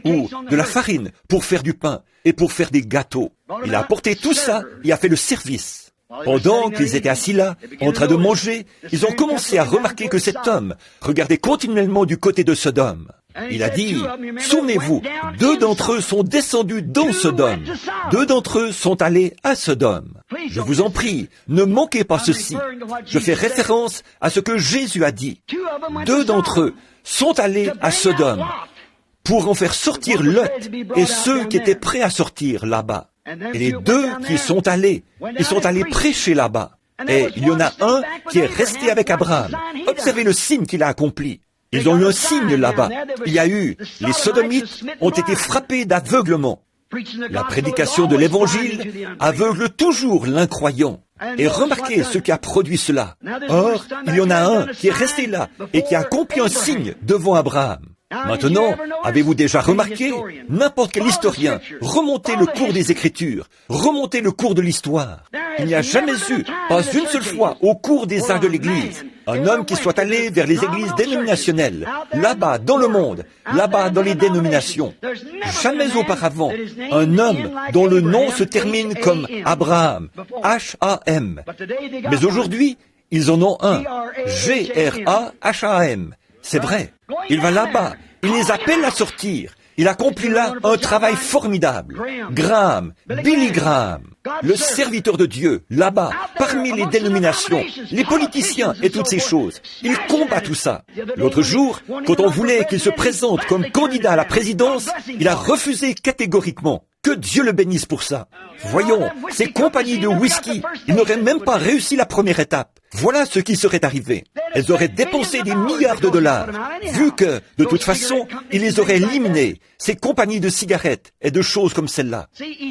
ou de la farine pour faire du pain et pour faire des gâteaux. Il a apporté tout ça et a fait le service. Pendant qu'ils étaient assis là, en train de manger, ils ont commencé à remarquer que cet homme regardait continuellement du côté de Sodome. Il a dit, « Souvenez-vous, 2 d'entre eux sont descendus dans Sodome. 2 d'entre eux sont allés à Sodome. Je vous en prie, ne manquez pas ceci. » Je fais référence à ce que Jésus a dit. 2 d'entre eux sont allés à Sodome pour en faire sortir Lot et ceux qui étaient prêts à sortir là-bas. Et les 2 qui sont allés, ils sont allés prêcher là-bas. Et il y en a un qui est resté avec Abraham. Observez le signe qu'il a accompli. Ils ont eu un signe là-bas. Il y a eu, les Sodomites ont été frappés d'aveuglement. La prédication de l'Évangile aveugle toujours l'incroyant. Et remarquez ce qui a produit cela. Or, il y en a un qui est resté là et qui a accompli un signe devant Abraham. Maintenant, avez-vous déjà remarqué, n'importe quel historien, remontez le cours des Écritures, remontez le cours de l'histoire. Il n'y a jamais eu, pas une seule fois, au cours des âges de l'Église, un homme qui soit allé vers les églises dénominationnelles, là-bas dans le monde, là-bas dans les dénominations. Jamais auparavant, un homme dont le nom se termine comme Abraham, H-A-M. Mais aujourd'hui, ils en ont un, G-R-A-H-A-M. C'est vrai. Il va là-bas. Il les appelle à sortir. Il accomplit là un travail formidable. Graham, Billy Graham, le serviteur de Dieu, là-bas, parmi les dénominations, les politiciens et toutes ces choses. Il combat tout ça. L'autre jour, quand on voulait qu'il se présente comme candidat à la présidence, il a refusé catégoriquement. Que Dieu le bénisse pour ça. Voyons, ces compagnies de whisky, ils n'auraient même pas réussi la première étape. Voilà ce qui serait arrivé. Elles auraient dépensé des milliards de dollars, vu que, de toute façon, ils les auraient éliminés, ces compagnies de cigarettes et de choses comme celle-là.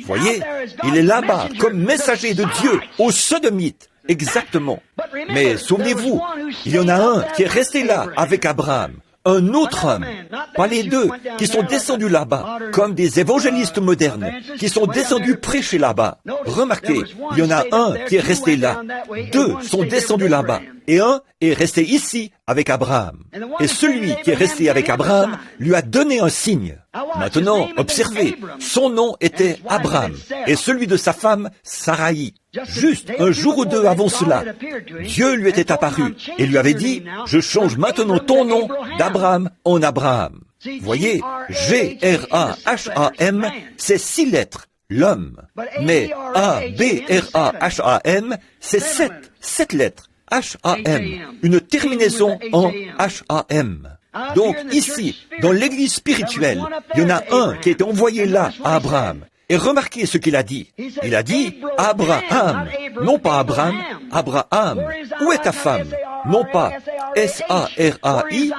Voyez, il est là-bas comme messager de Dieu aux Sodomites. Exactement. Mais souvenez-vous, il y en a un qui est resté là avec Abraham. Un autre homme, pas les 2, qui sont descendus là-bas, comme des évangélistes modernes, qui sont descendus prêcher là-bas. Remarquez, il y en a un qui est resté là. 2 sont descendus là-bas. Et un est resté ici avec Abraham. Et celui qui est resté avec Abraham lui a donné un signe. Maintenant, observez, son nom était Abraham, et celui de sa femme, Saraï. Juste un jour ou 2 avant cela, Dieu lui était apparu et lui avait dit, « Je change maintenant ton nom d'Abraham en Abraham. » Voyez, G-R-A-H-A-M, c'est 6 lettres, l'homme. Mais A-B-R-A-H-A-M, c'est 7 lettres, H-A-M, une terminaison en H-A-M. Donc ici, dans l'église spirituelle, il y en a un qui a été envoyé là à Abraham. Et remarquez ce qu'il a dit. Il a dit, Abraham, non pas Abraham, Abraham. Où est ta femme? Non pas S-A-R-A-I,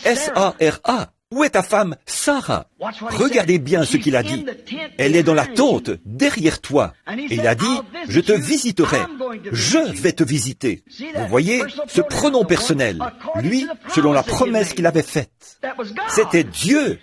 S-A-R-A. Où est ta femme, Sarah? Regardez bien ce qu'il a dit. Elle est dans la tente, derrière toi. Et il a dit, je te visiterai. Je vais te visiter. Vous voyez, ce pronom personnel, lui, selon la promesse qu'il avait faite. C'était Dieu.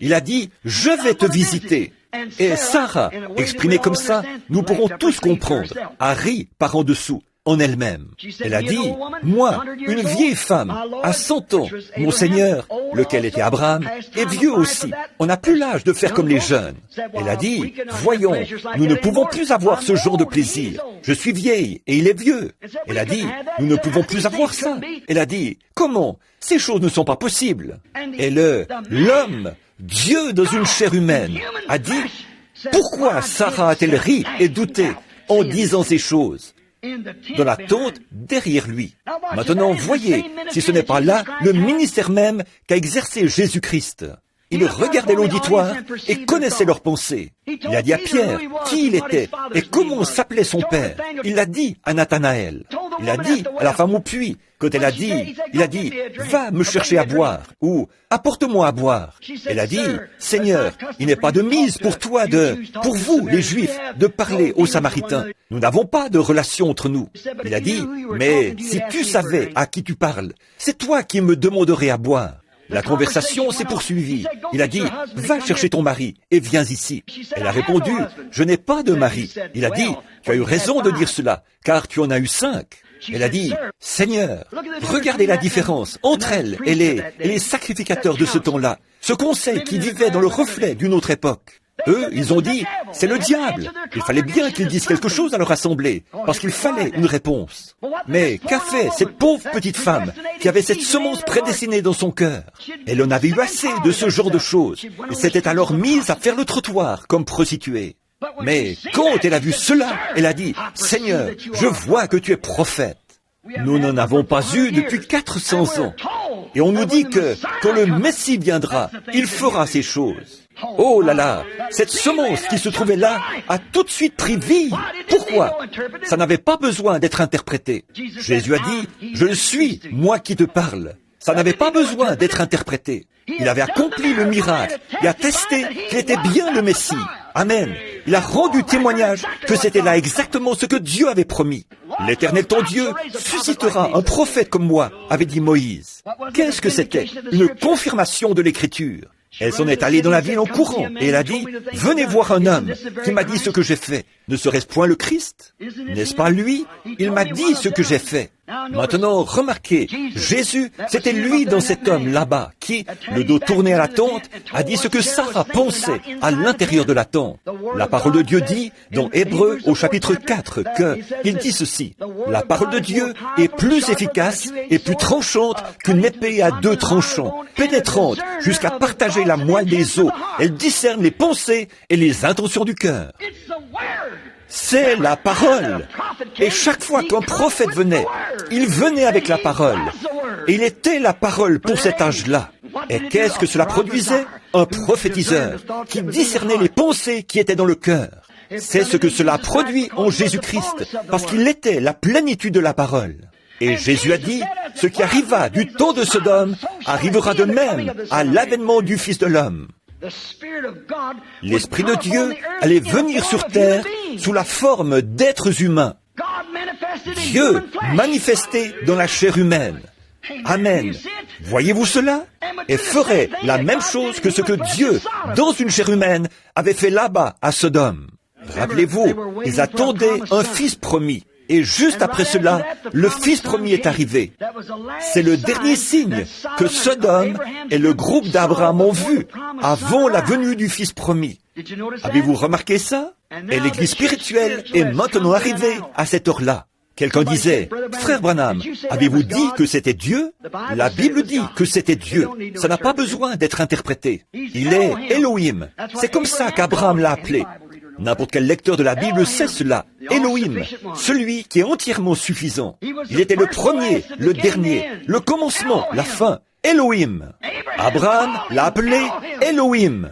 Il a dit, je vais te visiter. Et Sarah, exprimée comme ça, nous pourrons tous comprendre, a ri par en dessous, en elle-même. Elle a dit, moi, une vieille femme, à 100 ans, mon Seigneur, lequel était Abraham, est vieux aussi. On n'a plus l'âge de faire comme les jeunes. Elle a dit, voyons, nous ne pouvons plus avoir ce genre de plaisir. Je suis vieille et il est vieux. Elle a dit, nous ne pouvons plus avoir ça. Elle a dit, comment? Ces choses ne sont pas possibles. Et l'homme, Dieu dans une chair humaine, a dit, pourquoi Sarah a-t-elle ri et douté en disant ces choses? Dans la tente derrière lui. Maintenant, voyez, si ce n'est pas là le ministère même qu'a exercé Jésus-Christ. Il regardait l'auditoire et connaissait leurs pensées. Il a dit à Pierre qui il était et comment s'appelait son père. Il l'a dit à Nathanaël. Il a dit à la femme au puits, quand elle a dit, il a dit, va me chercher à boire, ou apporte-moi à boire. Elle a dit, Seigneur, il n'est pas de mise pour toi pour vous, les Juifs, de parler aux Samaritains. Nous n'avons pas de relation entre nous. Il a dit, mais si tu savais à qui tu parles, c'est toi qui me demanderais à boire. La conversation s'est poursuivie. Il a dit, va chercher ton mari et viens ici. Elle a répondu, je n'ai pas de mari. Il a dit, tu as eu raison de dire cela, car tu en as eu 5. Elle a dit, Seigneur, regardez la différence entre elle et les sacrificateurs de ce temps-là, ce conseil qui vivait dans le reflet d'une autre époque. Eux, ils ont dit, c'est le diable. Il fallait bien qu'ils disent quelque chose à leur assemblée, parce qu'il fallait une réponse. Mais qu'a fait cette pauvre petite femme qui avait cette semence prédestinée dans son cœur? Elle en avait eu assez de ce genre de choses, et s'était alors mise à faire le trottoir comme prostituée. Mais quand elle a vu cela, elle a dit, Seigneur, je vois que tu es prophète. Nous n'en avons pas eu depuis 400 ans. Et on nous dit que quand le Messie viendra, il fera ces choses. Oh là là, cette semence qui se trouvait là a tout de suite pris vie. Pourquoi? Ça n'avait pas besoin d'être interprété. Jésus a dit, je le suis, moi qui te parle. Ça n'avait pas besoin d'être interprété. Il avait accompli le miracle et a testé qu'il était bien le Messie. Amen. Il a rendu témoignage que c'était là exactement ce que Dieu avait promis. L'Éternel ton Dieu suscitera un prophète comme moi, avait dit Moïse. Qu'est-ce que c'était? Une confirmation de l'Écriture. Elle s'en est allée dans la ville en courant et elle a dit, venez voir un homme qui m'a dit ce que j'ai fait. Ne serait-ce point le Christ? N'est-ce pas lui? Il m'a dit ce que j'ai fait. Maintenant, remarquez, Jésus, c'était lui dans cet homme là-bas qui, le dos tourné à la tente, a dit ce que Sarah pensait à l'intérieur de la tente. La parole de Dieu dit, dans Hébreux au chapitre 4, qu'il dit ceci. La parole de Dieu est plus efficace et plus tranchante qu'une épée à 2 tranchants, pénétrante jusqu'à partager la moelle des os. Elle discerne les pensées et les intentions du cœur. C'est la parole. Et chaque fois qu'un prophète venait, il venait avec la parole. Et il était la parole pour cet âge-là. Et qu'est-ce que cela produisait? Un prophétiseur qui discernait les pensées qui étaient dans le cœur. C'est ce que cela produit en Jésus-Christ, parce qu'il était la plénitude de la parole. Et Jésus a dit, ce qui arriva du temps de Sodome arrivera de même à l'avènement du Fils de l'homme. L'Esprit de Dieu allait venir sur terre sous la forme d'êtres humains. Dieu manifesté dans la chair humaine. Amen. Voyez-vous cela? Et ferait la même chose que ce que Dieu, dans une chair humaine, avait fait là-bas à Sodome. Rappelez-vous, ils attendaient un fils promis. Et juste après cela, le fils promis est arrivé. C'est le dernier signe que Sodome et le groupe d'Abraham ont vu avant la venue du fils promis. Avez-vous remarqué ça? Et l'église spirituelle est maintenant arrivée à cette heure-là. Quelqu'un disait, frère Branham, avez-vous dit que c'était Dieu? La Bible dit que c'était Dieu. Ça n'a pas besoin d'être interprété. Il est Elohim. C'est comme ça qu'Abraham l'a appelé. N'importe quel lecteur de la Bible sait cela. Elohim, celui qui est entièrement suffisant. Il était le premier, le dernier, le commencement, la fin. Elohim. Abraham l'a appelé Elohim.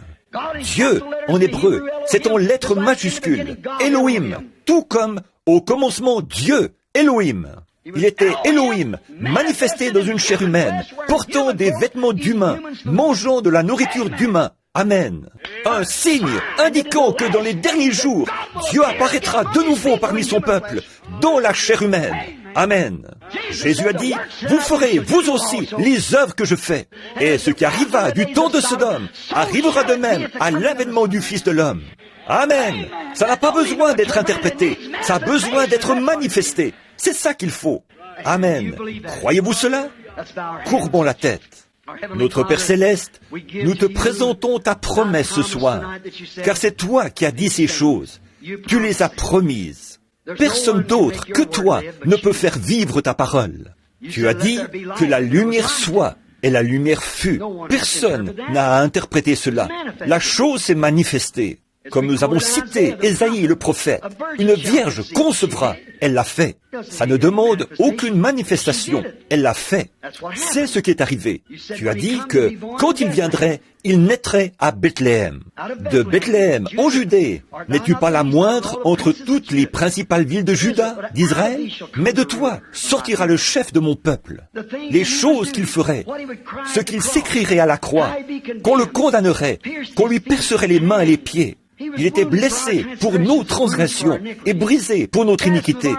Dieu, en hébreu, c'est en lettres majuscules. Elohim, tout comme au commencement Dieu, Elohim. Il était Elohim, manifesté dans une chair humaine, portant des vêtements d'humains, mangeant de la nourriture d'humains. Amen. Un signe indiquant que dans les derniers jours, Dieu apparaîtra de nouveau parmi son peuple, dans la chair humaine. Amen. Jésus a dit, vous ferez, vous aussi, les œuvres que je fais. Et ce qui arriva du temps de Sodome arrivera de même à l'avènement du Fils de l'homme. Amen. Ça n'a pas besoin d'être interprété. Ça a besoin d'être manifesté. C'est ça qu'il faut. Amen. Croyez-vous cela? Courbons la tête. Notre Père Céleste, nous te présentons ta promesse ce soir, car c'est toi qui as dit ces choses. Tu les as promises. Personne d'autre que toi ne peut faire vivre ta parole. Tu as dit que la lumière soit, et la lumière fut. Personne n'a à interpréter cela. La chose s'est manifestée. Comme nous avons cité Ésaïe le prophète, une vierge concevra, elle l'a fait. Ça ne demande aucune manifestation, elle l'a fait. C'est ce qui est arrivé. Tu as dit que, quand il viendrait, il naîtrait à Bethléem. De Bethléem, en Judée, n'es-tu pas la moindre entre toutes les principales villes de Juda, d'Israël? Mais de toi sortira le chef de mon peuple. Les choses qu'il ferait, ce qu'il s'écrirait à la croix, qu'on le condamnerait, qu'on lui percerait les mains et les pieds. Il était blessé pour nos transgressions et brisé pour notre iniquité.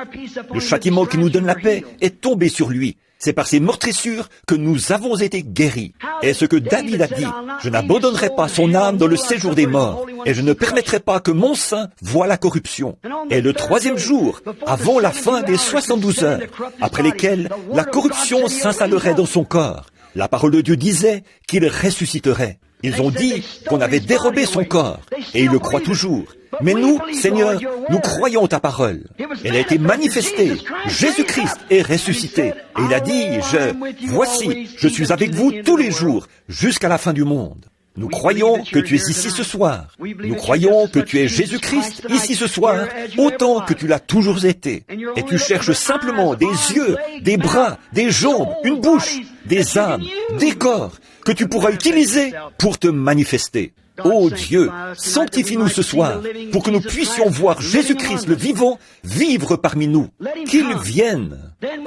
Le châtiment qui nous donne la paix est tombé sur lui. C'est par ses meurtrissures que nous avons été guéris. Et ce que David a dit, je n'abandonnerai pas son âme dans le séjour des morts, et je ne permettrai pas que mon sein voie la corruption. Et le troisième jour, avant la fin des 72 heures, après lesquelles la corruption s'installerait dans son corps, la parole de Dieu disait qu'il ressusciterait. Ils ont dit qu'on avait dérobé son corps, et ils le croient toujours. Mais nous, Seigneur, nous croyons ta parole. Elle a été manifestée. Jésus-Christ est ressuscité. Et il a dit, voici, je suis avec vous tous les jours, jusqu'à la fin du monde. Nous croyons que tu es ici ce soir. Nous croyons que tu es Jésus-Christ ici ce soir, autant que tu l'as toujours été. Et tu cherches simplement des yeux, des bras, des jambes, une bouche, des âmes, des corps, que tu pourras utiliser pour te manifester. Ô Dieu, sanctifie-nous ce soir, pour que nous puissions voir Jésus-Christ le vivant vivre parmi nous. Qu'il vienne.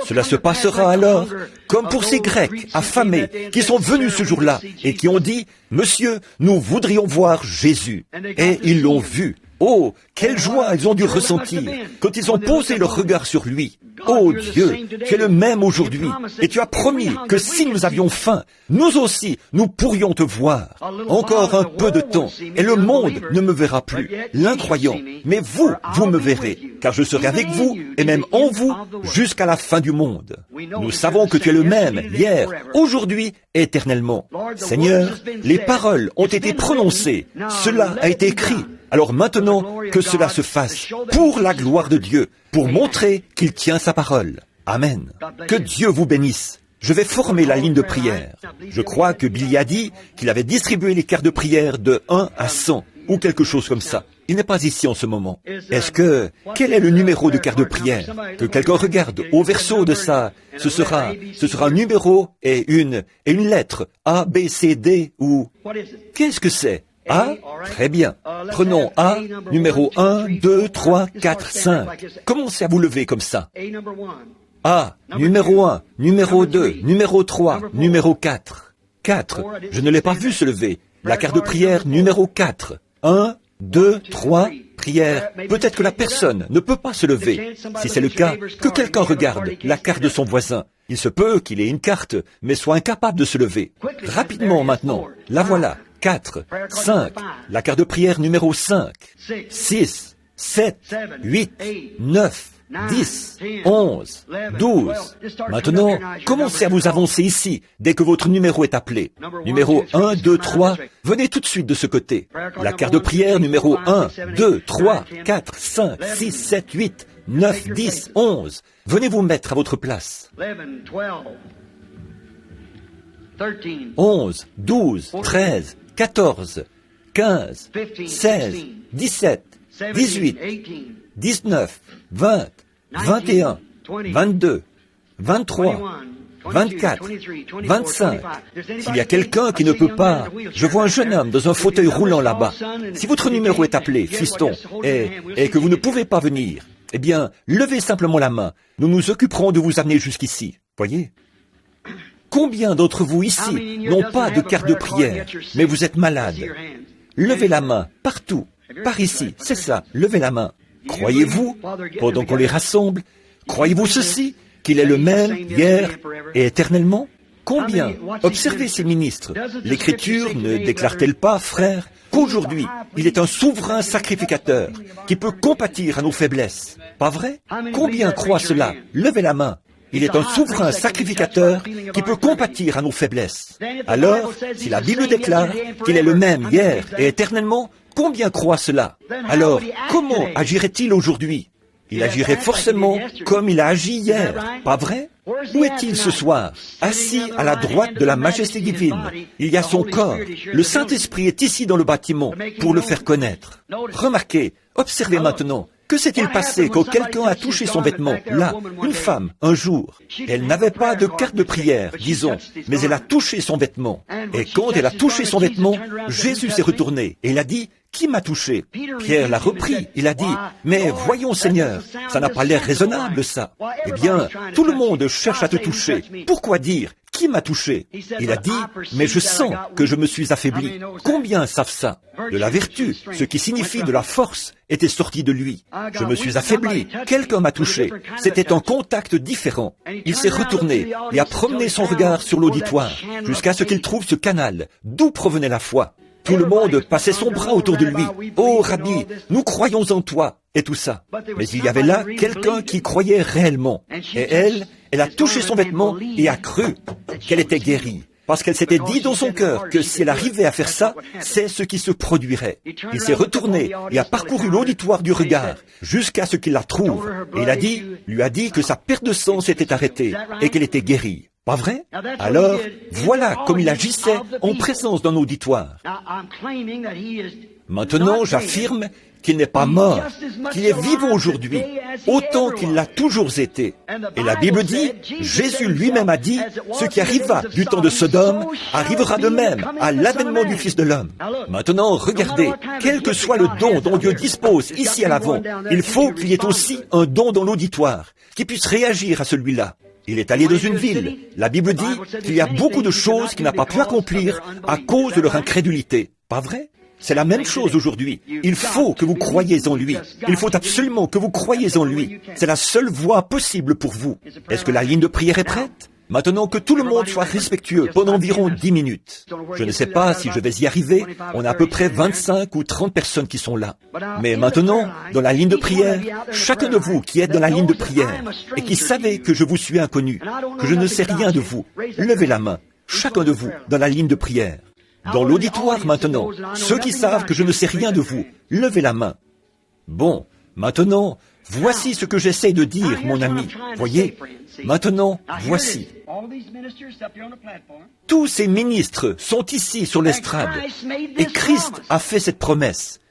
Cela se passera alors, comme pour ces Grecs affamés qui sont venus ce jour-là et qui ont dit, « Monsieur, nous voudrions voir Jésus. » Et ils l'ont vu. Oh, quelle joie ils ont dû ressentir quand ils ont posé leur regard sur lui. Oh Dieu, tu es le même aujourd'hui, et tu as promis que si nous avions faim, nous aussi, nous pourrions te voir. Encore un peu de temps, et le monde ne me verra plus, l'incroyant. Mais vous, vous me verrez, car je serai avec vous, et même en vous, jusqu'à la fin du monde. Nous savons que tu es le même, hier, aujourd'hui, éternellement. Seigneur, les paroles ont été prononcées, cela a été écrit. Alors maintenant, que cela se fasse pour la gloire de Dieu, pour montrer qu'il tient sa parole. Amen. Que Dieu vous bénisse. Je vais former la ligne de prière. Je crois que Billy a dit qu'il avait distribué les cartes de prière de 1 à 100, ou quelque chose comme ça. Il n'est pas ici en ce moment. Quel est le numéro de carte de prière? Que quelqu'un regarde au verso de ça. Ce sera un numéro et une lettre. A, B, C, D ou... Qu'est-ce que c'est? A? Très bien. Prenons A, numéro 1, 2, 3, 4, 5. Commencez à vous lever comme ça. A, numéro 1, numéro 2, numéro 3, numéro 4. 4. Je ne l'ai pas vu se lever. La carte de prière numéro 4. 1, 2, 3, prière. Peut-être que la personne ne peut pas se lever. Si c'est le cas, que quelqu'un regarde la carte de son voisin. Il se peut qu'il ait une carte, mais soit incapable de se lever. Rapidement maintenant. La voilà. 4, 5, la carte de prière numéro 5, 6, 7, 8, 9, 10, 11, 12. Maintenant, commencez à vous avancer ici, dès que votre numéro est appelé. Numéro 1, 2, 3, venez tout de suite de ce côté. La carte de prière numéro 1, 2, 3, 4, 5, 6, 7, 8, 9, 10, 11. Venez vous mettre à votre place. 11, 12, 13, 14, 15, 16, 17, 18, 19, 20, 21, 22, 23, 24, 25. S'il y a quelqu'un qui ne peut pas, je vois un jeune homme dans un fauteuil roulant là-bas. Si votre numéro est appelé, fiston, et que vous ne pouvez pas venir, eh bien, levez simplement la main. Nous nous occuperons de vous amener jusqu'ici. Voyez? Combien d'entre vous ici n'ont pas de carte de prière, mais vous êtes malade? Levez la main, partout, par ici, c'est ça, levez la main. Croyez-vous, pendant qu'on les rassemble, croyez-vous ceci, qu'il est le même hier et éternellement? Combien? Observez ces ministres. L'Écriture ne déclare-t-elle pas, frères, qu'aujourd'hui, il est un souverain sacrificateur qui peut compatir à nos faiblesses? Pas vrai? Combien croient cela? Levez la main. Il est un souverain sacrificateur qui peut compatir à nos faiblesses. Alors, si la Bible déclare qu'il est le même hier et éternellement, combien croient cela? Alors, comment agirait-il aujourd'hui? Il agirait forcément comme il a agi hier, pas vrai? Où est-il ce soir? Assis à la droite de la majesté divine. Il y a son corps. Le Saint-Esprit est ici dans le bâtiment pour le faire connaître. Remarquez, observez maintenant. Que s'est-il passé quand quelqu'un a touché son vêtement? Là, une femme, un jour. Elle n'avait pas de carte de prière, disons, mais elle a touché son vêtement. Et quand elle a touché son vêtement, Jésus s'est retourné et il a dit, « Qui m'a touché ?» Pierre l'a repris. Il a dit, « Mais voyons, Seigneur, ça n'a pas l'air raisonnable, ça. » Eh bien, tout le monde cherche à te toucher. Pourquoi dire, « Qui m'a touché ?» Il a dit, « Mais je sens que je me suis affaibli. » Combien savent ça? De la vertu, ce qui signifie de la force, était sorti de lui. Je me suis affaibli. Quelqu'un m'a touché. C'était un contact différent. Il s'est retourné et a promené son regard sur l'auditoire jusqu'à ce qu'il trouve ce canal d'où provenait la foi. Tout le monde passait son bras autour de lui. « Oh, Rabbi, nous croyons en toi !» et tout ça. Mais il y avait là quelqu'un qui croyait réellement. Et elle a touché son vêtement et a cru qu'elle était guérie. Parce qu'elle s'était dit dans son cœur que si elle arrivait à faire ça, c'est ce qui se produirait. Il s'est retourné et a parcouru l'auditoire du regard jusqu'à ce qu'il la trouve. Et il lui a dit que sa perte de sang s'était arrêtée et qu'elle était guérie. Pas vrai? Alors, voilà comme il agissait en présence d'un auditoire. Maintenant, j'affirme qu'il n'est pas mort, qu'il est vivant aujourd'hui, autant qu'il l'a toujours été. Et la Bible dit, Jésus lui-même a dit, ce qui arriva du temps de Sodome arrivera de même à l'avènement du Fils de l'homme. Maintenant, regardez, quel que soit le don dont Dieu dispose ici à l'avant, il faut qu'il y ait aussi un don dans l'auditoire, qui puisse réagir à celui-là. Il est allé dans une ville. La Bible dit qu'il y a beaucoup de choses qu'il n'a pas pu accomplir à cause de leur incrédulité. Pas vrai? C'est la même chose aujourd'hui. Il faut que vous croyiez en lui. Il faut absolument que vous croyiez en lui. C'est la seule voie possible pour vous. Est-ce que la ligne de prière est prête? Maintenant que tout le monde soit respectueux pendant environ 10 minutes. Je ne sais pas si je vais y arriver. On a à peu près 25 ou 30 personnes qui sont là. Mais maintenant, dans la ligne de prière, chacun de vous qui êtes dans la ligne de prière et qui savez que je vous suis inconnu, que je ne sais rien de vous, levez la main. Chacun de vous dans la ligne de prière. Dans l'auditoire maintenant, ceux qui savent que je ne sais rien de vous, levez la main. Bon, maintenant, voici ce que j'essaie de dire, mon ami. Voyez, maintenant, voici. Tous ces ministres sont ici sur l'estrade. Et Christ a fait cette promesse.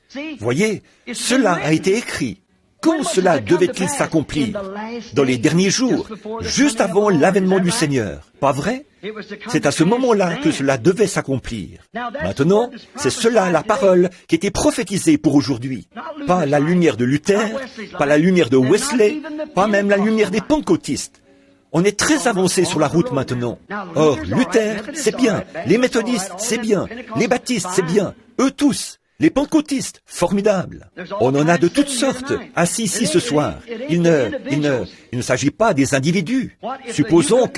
Voyez, cela a été écrit. Quand cela devait-il s'accomplir? Dans les derniers jours, juste avant l'avènement du Seigneur. Pas vrai? C'est à ce moment-là que cela devait s'accomplir. Maintenant, c'est cela la parole qui était prophétisée pour aujourd'hui. Pas la lumière de Luther, pas la lumière de Wesley, pas même la lumière des pentecôtistes. On est très avancé sur la route maintenant. Or, Luther, c'est bien. Les méthodistes, c'est bien. Les baptistes, c'est bien. Eux tous. Les pentecôtistes, formidables. On en a de toutes sortes, assis ici ce soir. Il ne s'agit pas des individus. Supposons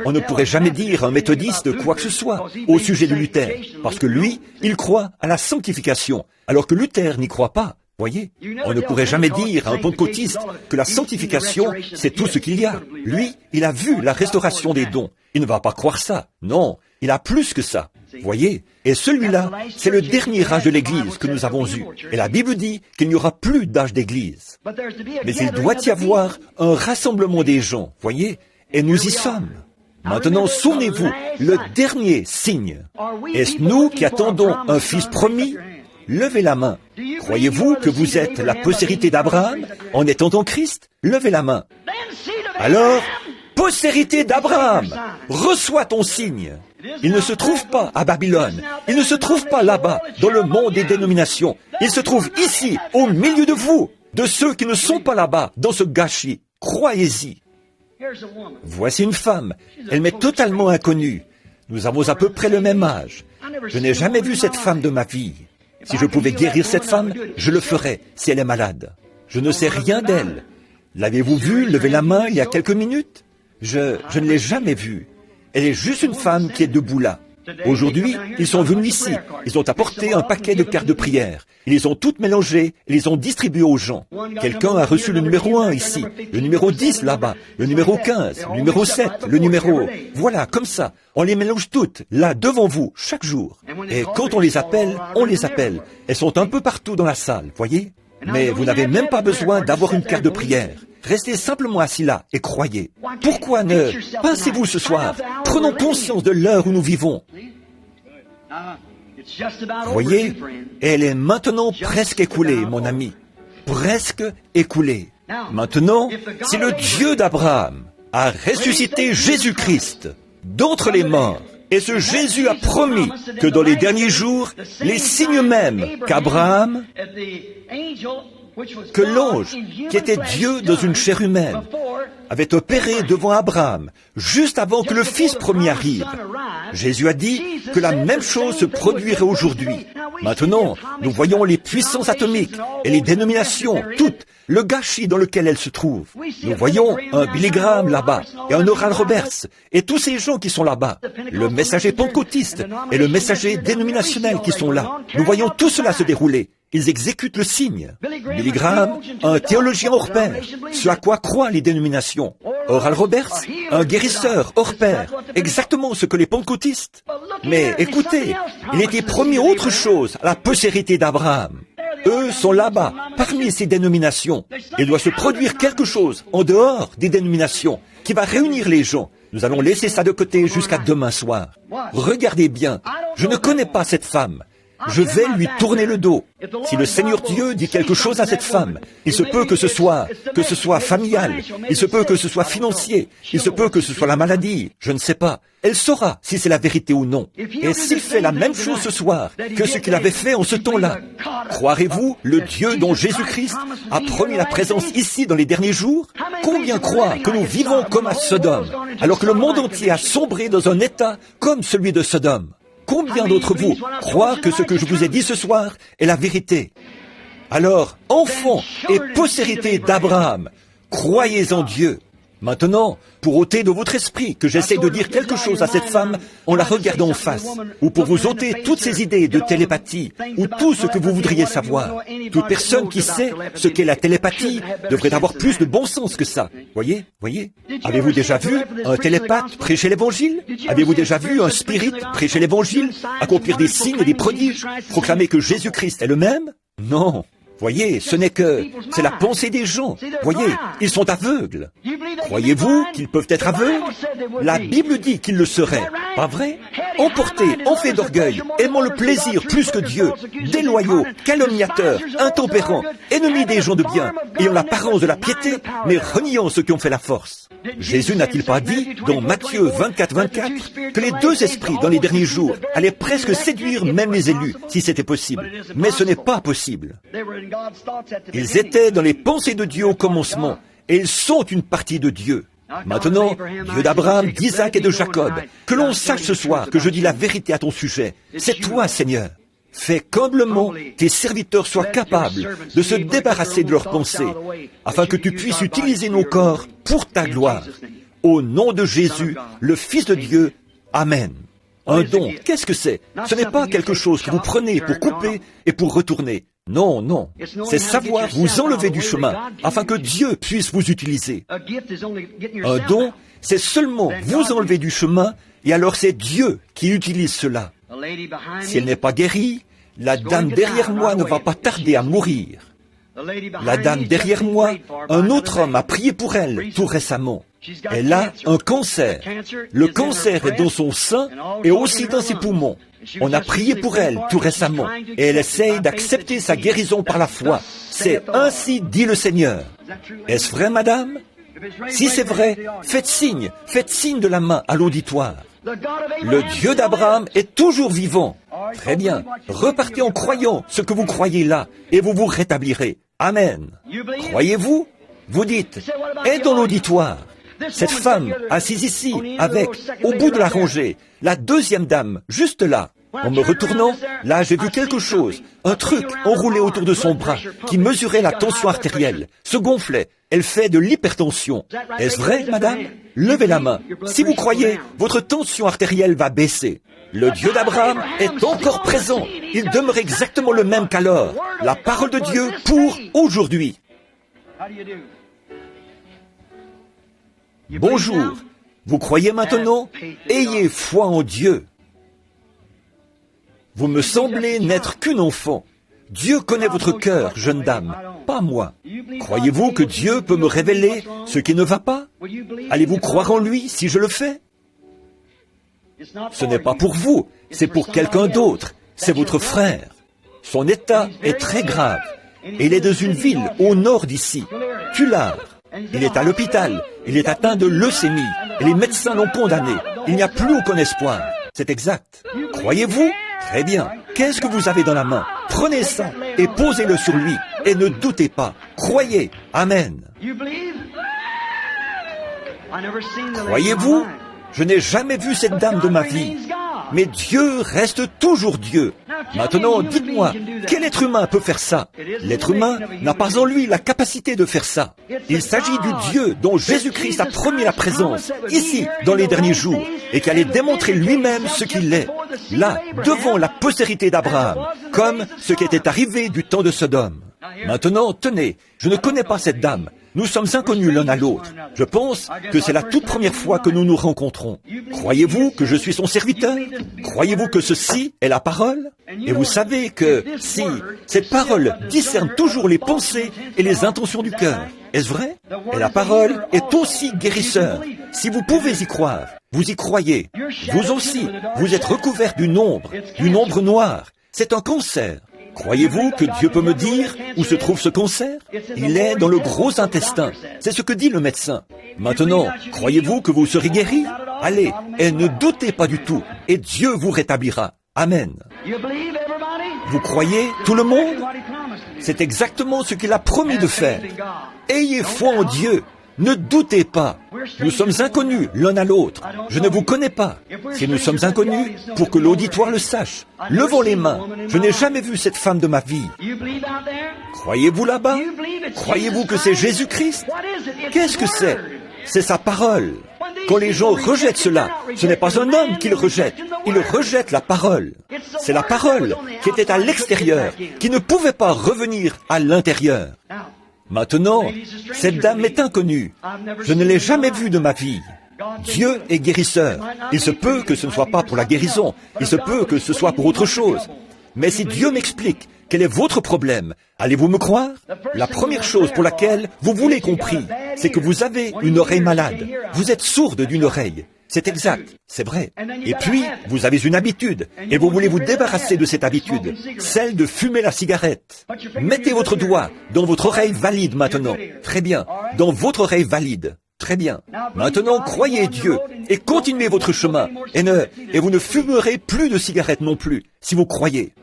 on ne pourrait jamais dire à un méthodiste quoi que ce soit au sujet de Luther, parce que lui, il croit à la sanctification, alors que Luther n'y croit pas. Voyez, on ne pourrait jamais dire à un pentecôtiste que la sanctification, c'est tout ce qu'il y a. Lui, il a vu la restauration des dons. Il ne va pas croire ça. Non, il a plus que ça. Voyez, et celui-là, c'est le dernier âge de l'Église que nous avons eu. Et la Bible dit qu'il n'y aura plus d'âge d'Église. Mais il doit y avoir un rassemblement des gens, voyez, et nous y sommes. Maintenant, souvenez-vous, le dernier signe. Est-ce nous qui attendons un fils promis? Levez la main. Croyez-vous que vous êtes la postérité d'Abraham en étant en Christ? Levez la main. Alors, postérité d'Abraham, reçois ton signe. Il ne se trouve pas à Babylone. Il ne se trouve pas là-bas, dans le monde des dénominations. Il se trouve ici, au milieu de vous, de ceux qui ne sont pas là-bas, dans ce gâchis. Croyez-y. Voici une femme. Elle m'est totalement inconnue. Nous avons à peu près le même âge. Je n'ai jamais vu cette femme de ma vie. Si je pouvais guérir cette femme, je le ferais, si elle est malade. Je ne sais rien d'elle. L'avez-vous vue lever la main il y a quelques minutes? Je ne l'ai jamais vue. Elle est juste une femme qui est debout là. Aujourd'hui, ils sont venus ici. Ils ont apporté un paquet de cartes de prière. Ils les ont toutes mélangées et les ont distribuées aux gens. Quelqu'un a reçu le numéro 1 ici, le numéro 10 là-bas, le numéro 15, le numéro 7, le numéro... Voilà, comme ça. On les mélange toutes, là, devant vous, chaque jour. Et quand on les appelle, on les appelle. Elles sont un peu partout dans la salle, voyez? Mais vous n'avez même pas besoin d'avoir une carte de prière. Restez simplement assis là et croyez. Pourquoi ne pensez-vous ce soir? Prenons conscience de l'heure où nous vivons. Voyez, elle est maintenant presque écoulée, mon ami. presque écoulé. Maintenant, si le Dieu d'Abraham a ressuscité Jésus-Christ d'entre les morts, et ce Jésus a promis que dans les derniers jours, les signes mêmes qu'Abraham, que l'ange, qui était Dieu dans une chair humaine, avait opéré devant Abraham, juste avant que le Fils promis arrive. Jésus a dit que la même chose se produirait aujourd'hui. Maintenant, nous voyons les puissances atomiques et les dénominations, toutes, le gâchis dans lequel elles se trouvent. Nous voyons un Billy Graham là-bas, et un Oral Roberts, et tous ces gens qui sont là-bas, le messager pentecôtiste et le messager dénominationnel qui sont là. Nous voyons tout cela se dérouler. Ils exécutent le signe. Billy Graham, un théologien hors pair, ce à quoi croient les dénominations. Oral Roberts, un guérisseur hors pair, exactement ce que les pentecôtistes. Mais écoutez, il était promis autre chose à la postérité d'Abraham. Eux sont là-bas, parmi ces dénominations. Il doit se produire quelque chose en dehors des dénominations qui va réunir les gens. Nous allons laisser ça de côté jusqu'à demain soir. Regardez bien, je ne connais pas cette femme. Je vais lui tourner le dos. Si le Seigneur Dieu dit quelque chose à cette femme, il se peut que ce soit familial, il se peut que ce soit financier, il se peut que ce soit la maladie, je ne sais pas. Elle saura si c'est la vérité ou non. Et s'il fait la même chose ce soir que ce qu'il avait fait en ce temps-là, croirez-vous le Dieu dont Jésus-Christ a promis la présence ici dans les derniers jours? Combien croient que nous vivons comme à Sodome, alors que le monde entier a sombré dans un état comme celui de Sodome? Combien d'entre vous croient que ce que je vous ai dit ce soir est la vérité? Alors, enfants et postérité d'Abraham, croyez en Dieu. Maintenant, pour ôter de votre esprit que j'essaie de dire quelque chose à cette femme en la regardant en face, ou pour vous ôter toutes ces idées de télépathie, ou tout ce que vous voudriez savoir. Toute personne qui sait ce qu'est la télépathie devrait avoir plus de bon sens que ça. Voyez? Avez-vous déjà vu un télépathe prêcher l'évangile? Avez-vous déjà vu un spirit prêcher l'évangile, accomplir des signes et des prodiges, proclamer que Jésus-Christ est le même? Non. Voyez, c'est la pensée des gens. Voyez, ils sont aveugles. Croyez-vous qu'ils peuvent être aveugles? La Bible dit qu'ils le seraient. Pas vrai? Emportés, en fait d'orgueil, aimant le plaisir plus que Dieu, déloyaux, calomniateurs, intempérants, ennemis des gens de bien, ayant l'apparence de la piété, mais reniant ceux qui ont fait la force. Jésus n'a-t-il pas dit, dans Matthieu 24, que les deux esprits dans les derniers jours allaient presque séduire même les élus, si c'était possible? Mais ce n'est pas possible. Ils étaient dans les pensées de Dieu au commencement, et ils sont une partie de Dieu. Maintenant, Dieu d'Abraham, d'Isaac et de Jacob, que l'on sache ce soir que je dis la vérité à ton sujet. C'est toi, Seigneur. Fais qu'humblement tes serviteurs soient capables de se débarrasser de leurs pensées, afin que tu puisses utiliser nos corps pour ta gloire. Au nom de Jésus, le Fils de Dieu. Amen. Un don, qu'est-ce que c'est? Ce n'est pas quelque chose que vous prenez pour couper et pour retourner. Non, non. C'est savoir vous enlever du chemin, afin que Dieu puisse vous utiliser. Un don, c'est seulement vous enlever du chemin, et alors c'est Dieu qui utilise cela. Si elle n'est pas guérie, la dame derrière moi ne va pas tarder à mourir. La dame derrière moi, un autre homme a prié pour elle tout récemment. Elle a un cancer. Le cancer est dans son sein et aussi dans ses poumons. On a prié pour elle tout récemment et elle essaye d'accepter sa guérison par la foi. C'est ainsi dit le Seigneur. Est-ce vrai, madame? Si c'est vrai, faites signe de la main à l'auditoire. Le Dieu d'Abraham est toujours vivant. Très bien. Repartez en croyant ce que vous croyez là et vous vous rétablirez. Amen. Croyez-vous? Vous dites, est dans l'auditoire. Cette femme assise ici, avec, au bout de la rangée, la deuxième dame, juste là. En me retournant, là j'ai vu quelque chose, un truc enroulé autour de son bras, qui mesurait la tension artérielle, se gonflait. Elle fait de l'hypertension. Est-ce vrai, madame? Levez la main. Si vous croyez, votre tension artérielle va baisser. Le Dieu d'Abraham est encore présent. Il demeure exactement le même qu'alors. La parole de Dieu pour aujourd'hui. Bonjour. Vous croyez maintenant? Ayez foi en Dieu. Vous me semblez n'être qu'une enfant. Dieu connaît votre cœur, jeune dame, pas moi. Croyez-vous que Dieu peut me révéler ce qui ne va pas? Allez-vous croire en lui si je le fais? Ce n'est pas pour vous, c'est pour quelqu'un d'autre. C'est votre frère. Son état est très grave. Et il est dans une ville au nord d'ici, Tulare. Il est à l'hôpital. Il est atteint de leucémie. Et les médecins l'ont condamné. Il n'y a plus aucun espoir. C'est exact. Croyez-vous? Très bien. Qu'est-ce que vous avez dans la main? Prenez ça et posez-le sur lui. Et ne doutez pas. Croyez. Amen. Croyez-vous? Je n'ai jamais vu cette dame de ma vie. Mais Dieu reste toujours Dieu. Maintenant, dites-moi, quel être humain peut faire ça? L'être humain n'a pas en lui la capacité de faire ça. Il s'agit du Dieu dont Jésus-Christ a promis la présence, ici, dans les derniers jours, et qui allait démontrer lui-même ce qu'il est, là, devant la postérité d'Abraham, comme ce qui était arrivé du temps de Sodome. Maintenant, tenez, je ne connais pas cette dame. Nous sommes inconnus l'un à l'autre. Je pense que c'est la toute première fois que nous nous rencontrons. Croyez-vous que je suis son serviteur? Croyez-vous que ceci est la parole? Et vous savez que si cette parole discerne toujours les pensées et les intentions du cœur, est-ce vrai? Et la parole est aussi guérisseur. Si vous pouvez y croire, vous y croyez. Vous aussi, vous êtes recouvert du nombre noir. C'est un cancer. Croyez-vous que Dieu peut me dire où se trouve ce cancer? Il est dans le gros intestin. C'est ce que dit le médecin. Maintenant, croyez-vous que vous serez guéri? Allez, et ne doutez pas du tout, et Dieu vous rétablira. Amen. Vous croyez, tout le monde? C'est exactement ce qu'il a promis de faire. Ayez foi en Dieu. Ne doutez pas. Nous sommes inconnus l'un à l'autre. Je ne vous connais pas. Si nous sommes inconnus, pour que l'auditoire le sache, levons les mains. Je n'ai jamais vu cette femme de ma vie. Croyez-vous là-bas? Croyez-vous que c'est Jésus-Christ? Qu'est-ce que c'est? C'est sa parole. Quand les gens rejettent cela, ce n'est pas un homme qu'ils rejettent. Ils rejettent la parole. C'est la parole qui était à l'extérieur, qui ne pouvait pas revenir à l'intérieur. Maintenant, cette dame est inconnue. Je ne l'ai jamais vue de ma vie. Dieu est guérisseur. Il se peut que ce ne soit pas pour la guérison. Il se peut que ce soit pour autre chose. Mais si Dieu m'explique quel est votre problème, allez-vous me croire? La première chose pour laquelle vous voulez qu'on prie, c'est que vous avez une oreille malade. Vous êtes sourde d'une oreille. C'est exact, c'est vrai. Et puis, vous avez une habitude, et vous voulez vous débarrasser de cette habitude, celle de fumer la cigarette. Mettez votre doigt dans votre oreille valide maintenant. Très bien, dans votre oreille valide. Très bien. Maintenant, croyez Dieu, et continuez votre chemin, et vous ne fumerez plus de cigarette non plus, si vous croyez.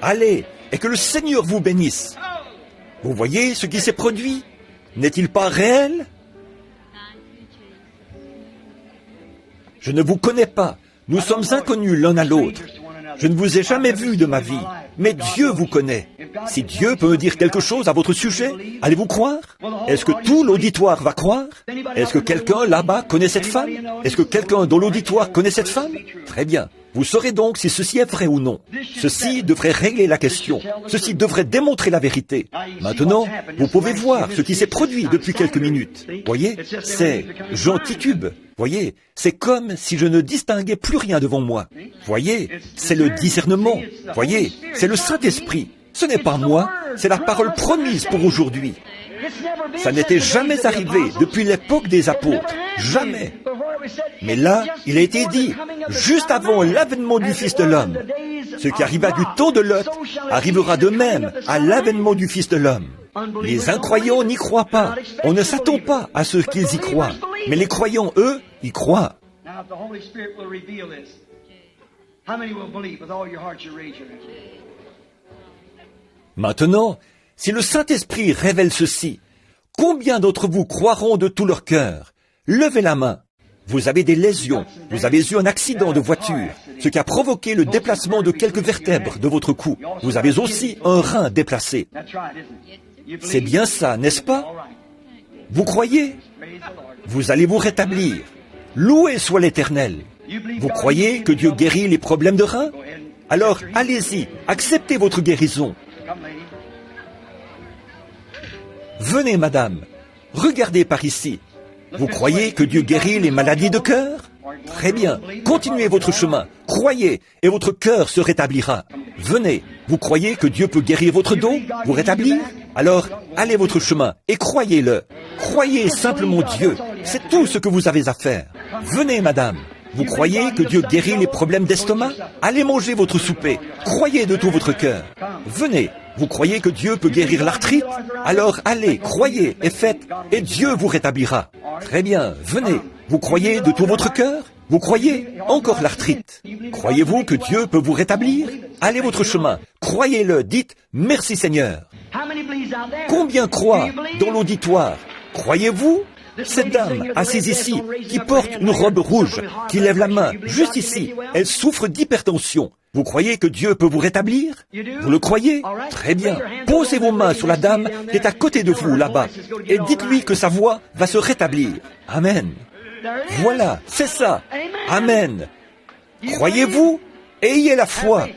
Allez, et que le Seigneur vous bénisse. Vous voyez ce qui s'est produit? N'est-il pas réel? Je ne vous connais pas. Nous sommes inconnus l'un à l'autre. Je ne vous ai jamais vu de ma vie. Mais Dieu vous connaît. Si Dieu peut me dire quelque chose à votre sujet, allez-vous croire? Est-ce que tout l'auditoire va croire? Est-ce que quelqu'un là-bas connaît cette femme? Est-ce que quelqu'un dans l'auditoire connaît cette femme? Très bien. Vous saurez donc si ceci est vrai ou non. Ceci devrait régler la question. Ceci devrait démontrer la vérité. Maintenant, vous pouvez voir ce qui s'est produit depuis quelques minutes. Voyez, c'est Jean titube. Voyez, c'est comme si je ne distinguais plus rien devant moi. Voyez, c'est le discernement. Voyez, c'est le Saint-Esprit. Ce n'est pas moi, c'est la parole promise pour aujourd'hui. Ça n'était jamais arrivé depuis l'époque des apôtres. Jamais. Mais là, il a été dit, juste avant l'avènement du Fils de l'homme, ce qui arriva du temps de Lot arrivera de même à l'avènement du Fils de l'homme. Les incroyants n'y croient pas. On ne s'attend pas à ce qu'ils y croient. Mais les croyants, eux, y croient. Maintenant, si le Saint-Esprit révèle ceci, combien d'entre vous croiront de tout leur cœur? Levez la main. Vous avez des lésions, vous avez eu un accident de voiture, ce qui a provoqué le déplacement de quelques vertèbres de votre cou. Vous avez aussi un rein déplacé. C'est bien ça, n'est-ce pas? Vous croyez? Vous allez vous rétablir. Loué soit l'Éternel. Vous croyez que Dieu guérit les problèmes de rein? Alors allez-y, acceptez votre guérison. Venez, madame, regardez par ici. Vous croyez que Dieu guérit les maladies de cœur? Très bien, continuez votre chemin, croyez, et votre cœur se rétablira. Venez, vous croyez que Dieu peut guérir votre dos, vous rétablir? Alors, allez votre chemin, et croyez-le. Croyez simplement Dieu, c'est tout ce que vous avez à faire. Venez, madame, Vous croyez que Dieu guérit les problèmes d'estomac? Allez manger votre souper. Croyez de tout votre cœur. Venez. Vous croyez que Dieu peut guérir l'arthrite? Alors allez, croyez et faites, et Dieu vous rétablira. Très bien, venez. Vous croyez de tout votre cœur? Vous croyez? Encore l'arthrite. Croyez-vous que Dieu peut vous rétablir? Allez votre chemin. Croyez-le. Dites, merci Seigneur. Combien croient dans l'auditoire? Croyez-vous? Cette dame assise ici, qui porte une robe rouge, qui lève la main, juste ici, elle souffre d'hypertension. Vous croyez que Dieu peut vous rétablir? Vous le croyez? Très bien. Posez vos mains sur la dame qui est à côté de vous, là-bas, et dites-lui que sa voix va se rétablir. Amen. Voilà, c'est ça. Amen. Croyez-vous? Ayez la foi.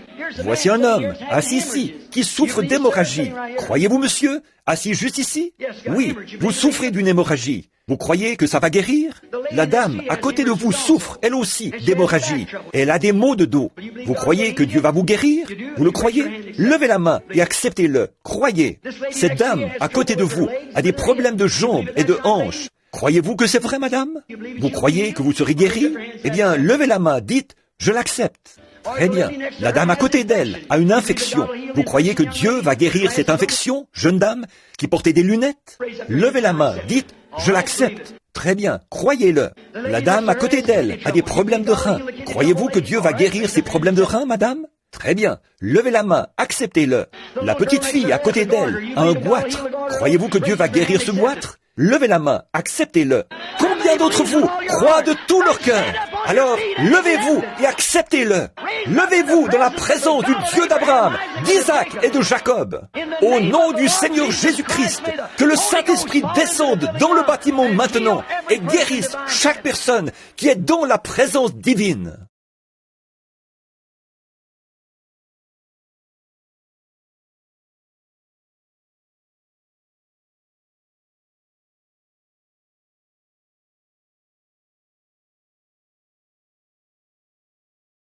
Voici un homme, assis ici, qui souffre d'hémorragie. Croyez-vous, monsieur? Assis juste ici? Oui, vous souffrez d'une hémorragie. Vous croyez que ça va guérir? La dame à côté de vous souffre, elle aussi, d'hémorragie. Elle a des maux de dos. Vous croyez que Dieu va vous guérir? Vous le croyez? Levez la main et acceptez-le. Croyez. Cette dame à côté de vous a des problèmes de jambes et de hanches. Croyez-vous que c'est vrai, madame? Vous croyez que vous serez guérie? Eh bien, levez la main, dites, je l'accepte. Très bien. La dame à côté d'elle a une infection. Vous croyez que Dieu va guérir cette infection, jeune dame, qui portait des lunettes? Levez la main, dites, je l'accepte. Très bien, croyez-le. La dame à côté d'elle a des problèmes de reins. Croyez-vous que Dieu va guérir ses problèmes de reins, madame? Très bien, levez la main, acceptez-le. La petite fille à côté d'elle a un goitre. Croyez-vous que Dieu va guérir ce goitre? Levez la main, acceptez-le. Combien d'entre vous croient de tout leur cœur? Alors, levez-vous et acceptez-le. Levez-vous dans la présence du Dieu d'Abraham, d'Isaac et de Jacob. Au nom du Seigneur Jésus-Christ, que le Saint-Esprit descende dans le bâtiment maintenant et guérisse chaque personne qui est dans la présence divine.